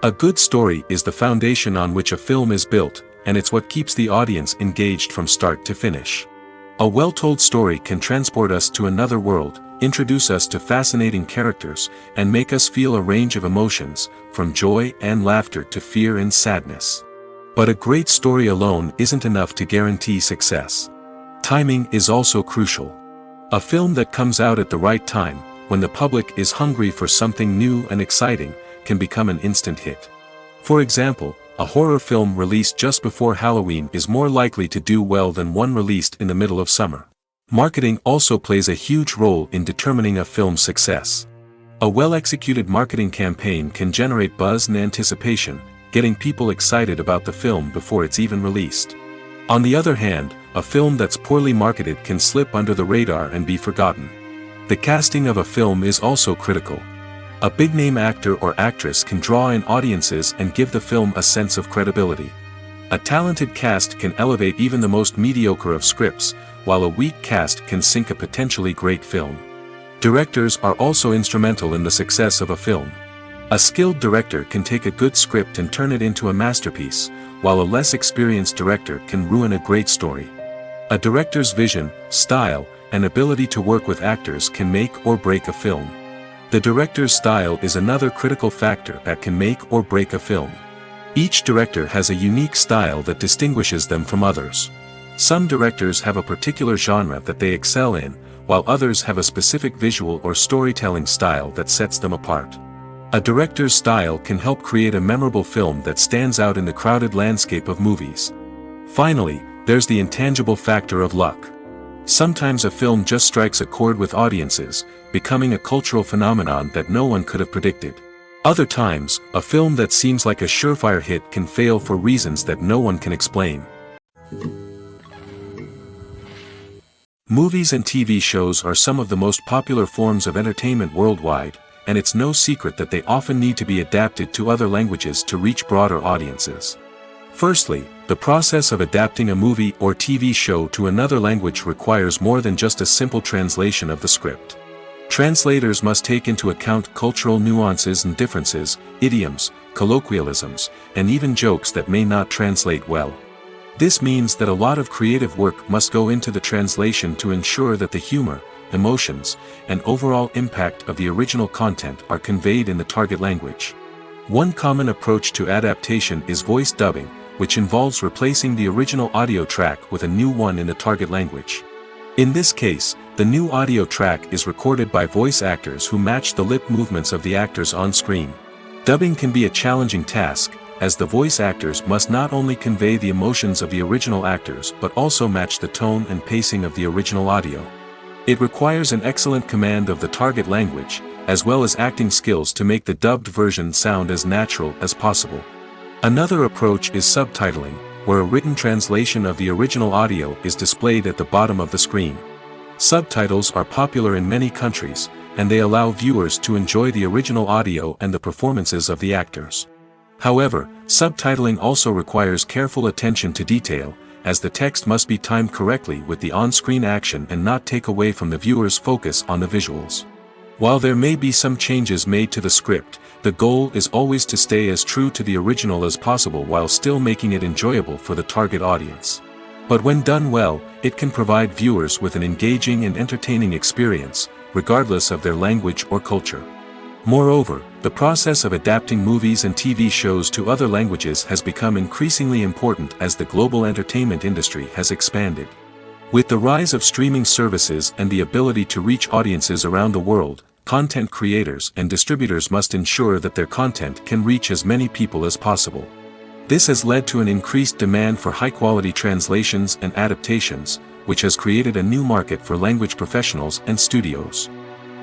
A good story is the foundation on which a film is built, and it's what keeps the audience engaged from start to finish. A well-told story can transport us to another world, introduce us to fascinating characters, and make us feel a range of emotions, from joy and laughter to fear and sadness. But a great story alone isn't enough to guarantee success. Timing is also crucial. A film that comes out at the right time, when the public is hungry for something new and exciting, can become an instant hit. For example, a horror film released just before Halloween is more likely to do well than one released in the middle of summer. Marketing also plays a huge role in determining a film's success. A well-executed marketing campaign can generate buzz and anticipation, getting people excited about the film before it's even released. On the other hand, a film that's poorly marketed can slip under the radar and be forgotten. The casting of a film is also critical. A big-name actor or actress can draw in audiences and give the film a sense of credibility. A talented cast can elevate even the most mediocre of scripts, while a weak cast can sink a potentially great film. Directors are also instrumental in the success of a film. A skilled director can take a good script and turn it into a masterpiece, while a less experienced director can ruin a great story. A director's vision, style, and ability to work with actors can make or break a film. The director's style is another critical factor that can make or break a film. Each director has a unique style that distinguishes them from others. Some directors have a particular genre that they excel in, while others have a specific visual or storytelling style that sets them apart. A director's style can help create a memorable film that stands out in the crowded landscape of movies. Finally, there's the intangible factor of luck. Sometimes a film just strikes a chord with audiences, becoming a cultural phenomenon that no one could have predicted. Other times, a film that seems like a surefire hit can fail for reasons that no one can explain. Movies and TV shows are some of the most popular forms of entertainment worldwide, and it's no secret that they often need to be adapted to other languages to reach broader audiences. Firstly, the process of adapting a movie or TV show to another language requires more than just a simple translation of the script. Translators must take into account cultural nuances and differences, idioms, colloquialisms, and even jokes that may not translate well. This means that a lot of creative work must go into the translation to ensure that the humor, emotions, and overall impact of the original content are conveyed in the target language. One common approach to adaptation is voice dubbing, which involves replacing the original audio track with a new one in the target language. In this case, the new audio track is recorded by voice actors who match the lip movements of the actors on screen. Dubbing can be a challenging task, as the voice actors must not only convey the emotions of the original actors but also match the tone and pacing of the original audio. It requires an excellent command of the target language, as well as acting skills to make the dubbed version sound as natural as possible. Another approach is subtitling, where a written translation of the original audio is displayed at the bottom of the screen. Subtitles are popular in many countries, and they allow viewers to enjoy the original audio and the performances of the actors. However, subtitling also requires careful attention to detail, as the text must be timed correctly with the on-screen action and not take away from the viewer's focus on the visuals. While there may be some changes made to the script, the goal is always to stay as true to the original as possible while still making it enjoyable for the target audience. But when done well, it can provide viewers with an engaging and entertaining experience, regardless of their language or culture. Moreover, the process of adapting movies and TV shows to other languages has become increasingly important as the global entertainment industry has expanded. With the rise of streaming services and the ability to reach audiences around the world, content creators and distributors must ensure that their content can reach as many people as possible. This has led to an increased demand for high-quality translations and adaptations, which has created a new market for language professionals and studios.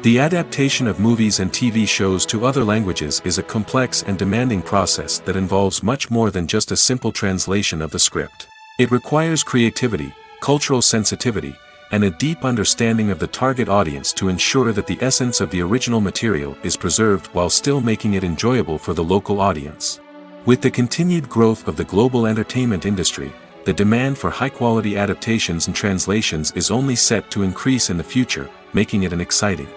The adaptation of movies and TV shows to other languages is a complex and demanding process that involves much more than just a simple translation of the script. It requires creativity, cultural sensitivity, and a deep understanding of the target audience to ensure that the essence of the original material is preserved while still making it enjoyable for the local audience. With the continued growth of the global entertainment industry, the demand for high-quality adaptations and translations is only set to increase in the future, making it an exciting.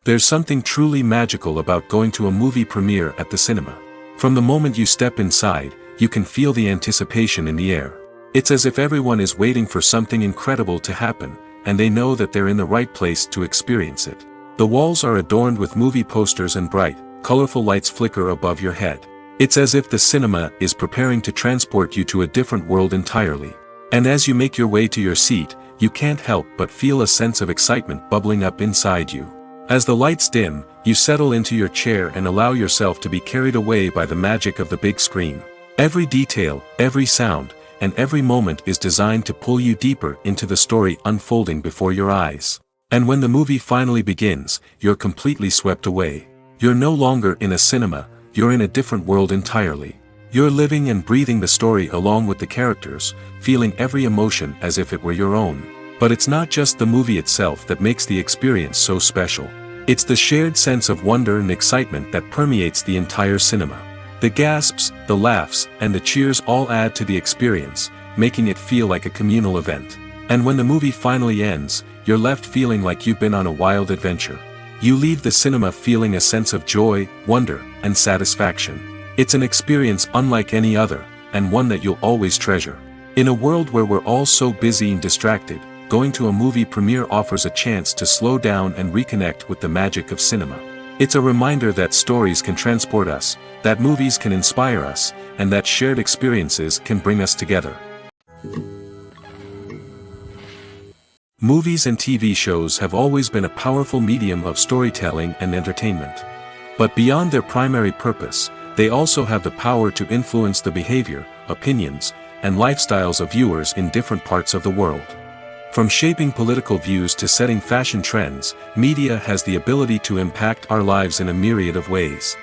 There's something truly magical about going to a movie premiere at the cinema. From the moment you step inside, you can feel the anticipation in the air. It's as if everyone is waiting for something incredible to happen, and they know that they're in the right place to experience it. The walls are adorned with movie posters and bright, colorful lights flicker above your head. It's as if the cinema is preparing to transport you to a different world entirely. And as you make your way to your seat, you can't help but feel a sense of excitement bubbling up inside you. As the lights dim, you settle into your chair and allow yourself to be carried away by the magic of the big screen. Every detail, every sound, and every moment is designed to pull you deeper into the story unfolding before your eyes. And when the movie finally begins, you're completely swept away. You're no longer in a cinema, you're in a different world entirely. You're living and breathing the story along with the characters, feeling every emotion as if it were your own. But it's not just the movie itself that makes the experience so special. It's the shared sense of wonder and excitement that permeates the entire cinema. The gasps, the laughs, and the cheers all add to the experience, making it feel like a communal event. And when the movie finally ends, you're left feeling like you've been on a wild adventure. You leave the cinema feeling a sense of joy, wonder, and satisfaction. It's an experience unlike any other, and one that you'll always treasure. In a world where we're all so busy and distracted, going to a movie premiere offers a chance to slow down and reconnect with the magic of cinema. It's a reminder that stories can transport us, that movies can inspire us, and that shared experiences can bring us together. Movies and TV shows have always been a powerful medium of storytelling and entertainment. But beyond their primary purpose, they also have the power to influence the behavior, opinions, and lifestyles of viewers in different parts of the world. From shaping political views to setting fashion trends, media has the ability to impact our lives in a myriad of ways.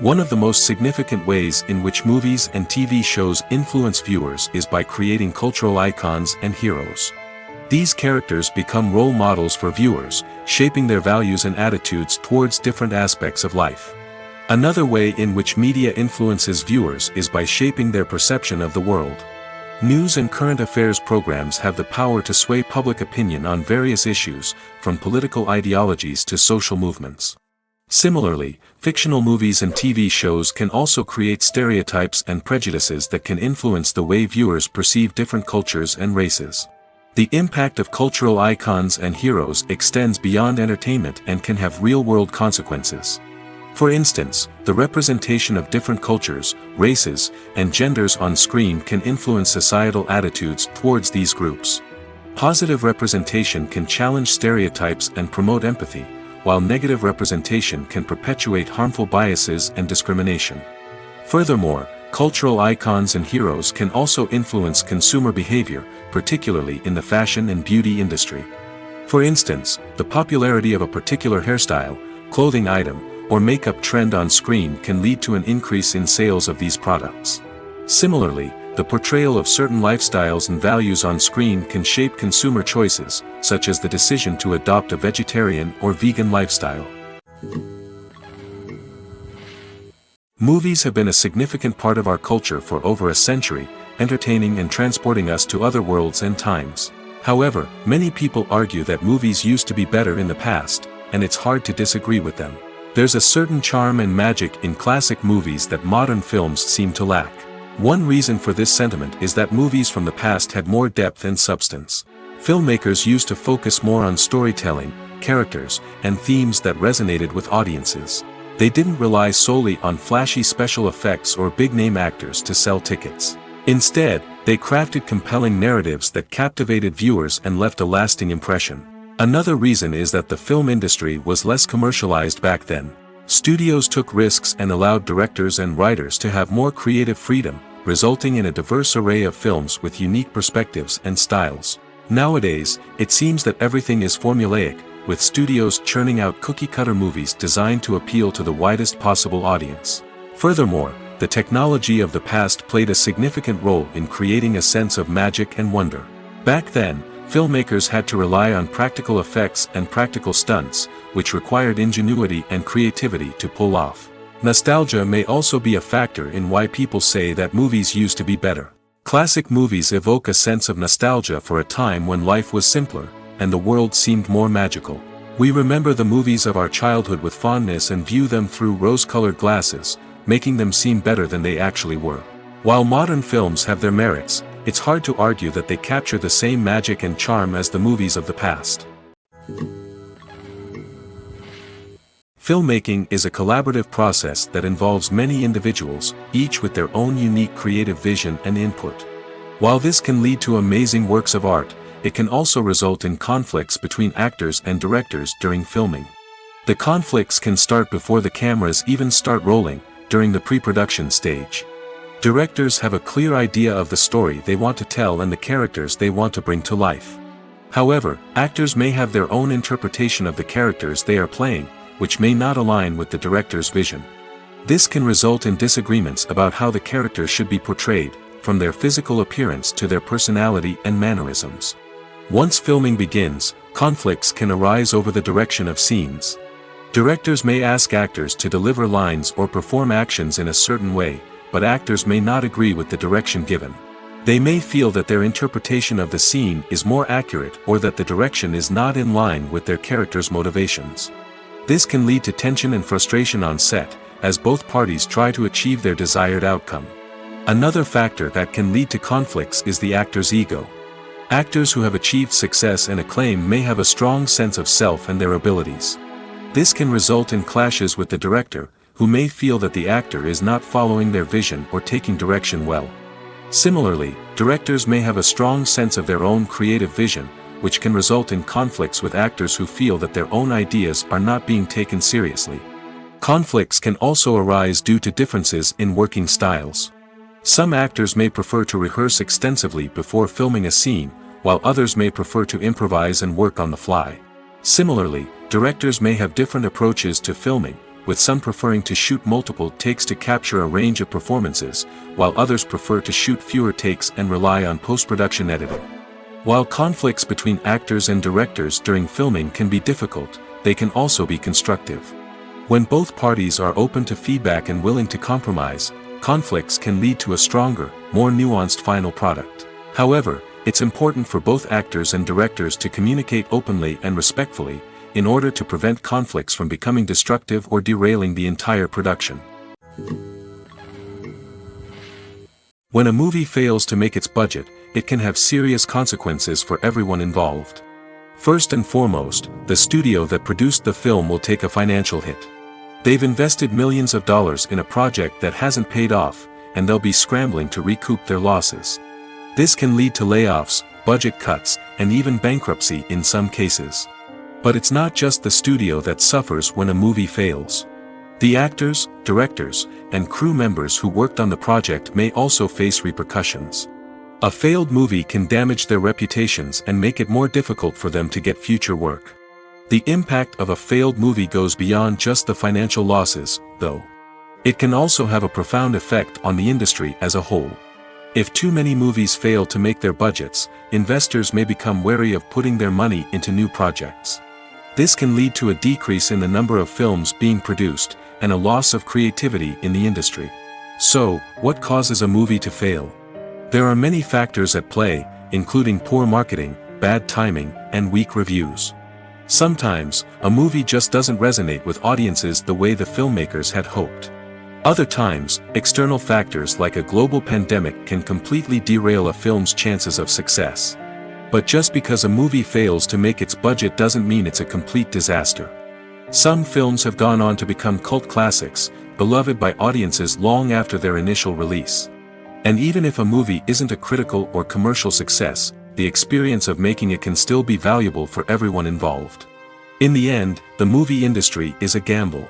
One of the most significant ways in which movies and TV shows influence viewers is by creating cultural icons and heroes. These characters become role models for viewers, shaping their values and attitudes towards different aspects of life. Another way in which media influences viewers is by shaping their perception of the world. News and current affairs programs have the power to sway public opinion on various issues, from political ideologies to social movements. Similarly, fictional movies and TV shows can also create stereotypes and prejudices that can influence the way viewers perceive different cultures and races. The impact of cultural icons and heroes extends beyond entertainment and can have real-world consequences. For instance, the representation of different cultures, races, and genders on screen can influence societal attitudes towards these groups. Positive representation can challenge stereotypes and promote empathy, while negative representation can perpetuate harmful biases and discrimination. Furthermore, cultural icons and heroes can also influence consumer behavior, particularly in the fashion and beauty industry. For instance, the popularity of a particular hairstyle, clothing item, or makeup trend on screen can lead to an increase in sales of these products. Similarly, the portrayal of certain lifestyles and values on screen can shape consumer choices, such as the decision to adopt a vegetarian or vegan lifestyle. Movies have been a significant part of our culture for over a century, entertaining and transporting us to other worlds and times. However, many people argue that movies used to be better in the past, and it's hard to disagree with them. There's a certain charm and magic in classic movies that modern films seem to lack. One reason for this sentiment is that movies from the past had more depth and substance. Filmmakers used to focus more on storytelling, characters, and themes that resonated with audiences. They didn't rely solely on flashy special effects or big-name actors to sell tickets. Instead, they crafted compelling narratives that captivated viewers and left a lasting impression. Another reason is that the film industry was less commercialized back then. Studios took risks and allowed directors and writers to have more creative freedom, resulting in a diverse array of films with unique perspectives and styles. Nowadays, it seems that everything is formulaic, with studios churning out cookie-cutter movies designed to appeal to the widest possible audience. Furthermore, the technology of the past played a significant role in creating a sense of magic and wonder. Back then, filmmakers had to rely on practical effects and practical stunts, which required ingenuity and creativity to pull off. Nostalgia may also be a factor in why people say that movies used to be better. Classic movies evoke a sense of nostalgia for a time when life was simpler, and the world seemed more magical. We remember the movies of our childhood with fondness and view them through rose-colored glasses, making them seem better than they actually were. While modern films have their merits, it's hard to argue that they capture the same magic and charm as the movies of the past. Filmmaking is a collaborative process that involves many individuals, each with their own unique creative vision and input. While this can lead to amazing works of art, it can also result in conflicts between actors and directors during filming. The conflicts can start before the cameras even start rolling, during the pre-production stage. Directors have a clear idea of the story they want to tell and the characters they want to bring to life. However, actors may have their own interpretation of the characters they are playing, which may not align with the director's vision. This can result in disagreements about how the character should be portrayed, from their physical appearance to their personality and mannerisms. Once filming begins, conflicts can arise over the direction of scenes. Directors may ask actors to deliver lines or perform actions in a certain way, but actors may not agree with the direction given. They may feel that their interpretation of the scene is more accurate or that the direction is not in line with their character's motivations. This can lead to tension and frustration on set, as both parties try to achieve their desired outcome. Another factor that can lead to conflicts is the actor's ego. Actors who have achieved success and acclaim may have a strong sense of self and their abilities. This can result in clashes with the director, who may feel that the actor is not following their vision or taking direction well. Similarly, directors may have a strong sense of their own creative vision, which can result in conflicts with actors who feel that their own ideas are not being taken seriously. Conflicts can also arise due to differences in working styles. Some actors may prefer to rehearse extensively before filming a scene, while others may prefer to improvise and work on the fly. Similarly, directors may have different approaches to filming, with some preferring to shoot multiple takes to capture a range of performances, while others prefer to shoot fewer takes and rely on post-production editing. While conflicts between actors and directors during filming can be difficult, they can also be constructive. When both parties are open to feedback and willing to compromise, conflicts can lead to a stronger, more nuanced final product. However, it's important for both actors and directors to communicate openly and respectfully, in order to prevent conflicts from becoming destructive or derailing the entire production. When a movie fails to make its budget, it can have serious consequences for everyone involved. First and foremost, the studio that produced the film will take a financial hit. They've invested millions of dollars in a project that hasn't paid off, and they'll be scrambling to recoup their losses. This can lead to layoffs, budget cuts, and even bankruptcy in some cases. But it's not just the studio that suffers when a movie fails. The actors, directors, and crew members who worked on the project may also face repercussions. A failed movie can damage their reputations and make it more difficult for them to get future work. The impact of a failed movie goes beyond just the financial losses, though. It can also have a profound effect on the industry as a whole. If too many movies fail to make their budgets, investors may become wary of putting their money into new projects. This can lead to a decrease in the number of films being produced, and a loss of creativity in the industry. So, what causes a movie to fail? There are many factors at play, including poor marketing, bad timing, and weak reviews. Sometimes, a movie just doesn't resonate with audiences the way the filmmakers had hoped. Other times, external factors like a global pandemic can completely derail a film's chances of success. But just because a movie fails to make its budget doesn't mean it's a complete disaster. Some films have gone on to become cult classics, beloved by audiences long after their initial release. And even if a movie isn't a critical or commercial success, the experience of making it can still be valuable for everyone involved. In the end, the movie industry is a gamble.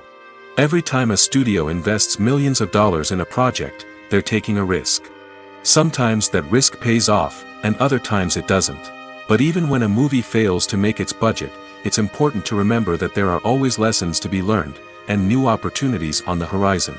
Every time a studio invests millions of dollars in a project, they're taking a risk. Sometimes that risk pays off, and other times it doesn't. But even when a movie fails to make its budget, it's important to remember that there are always lessons to be learned, and new opportunities on the horizon.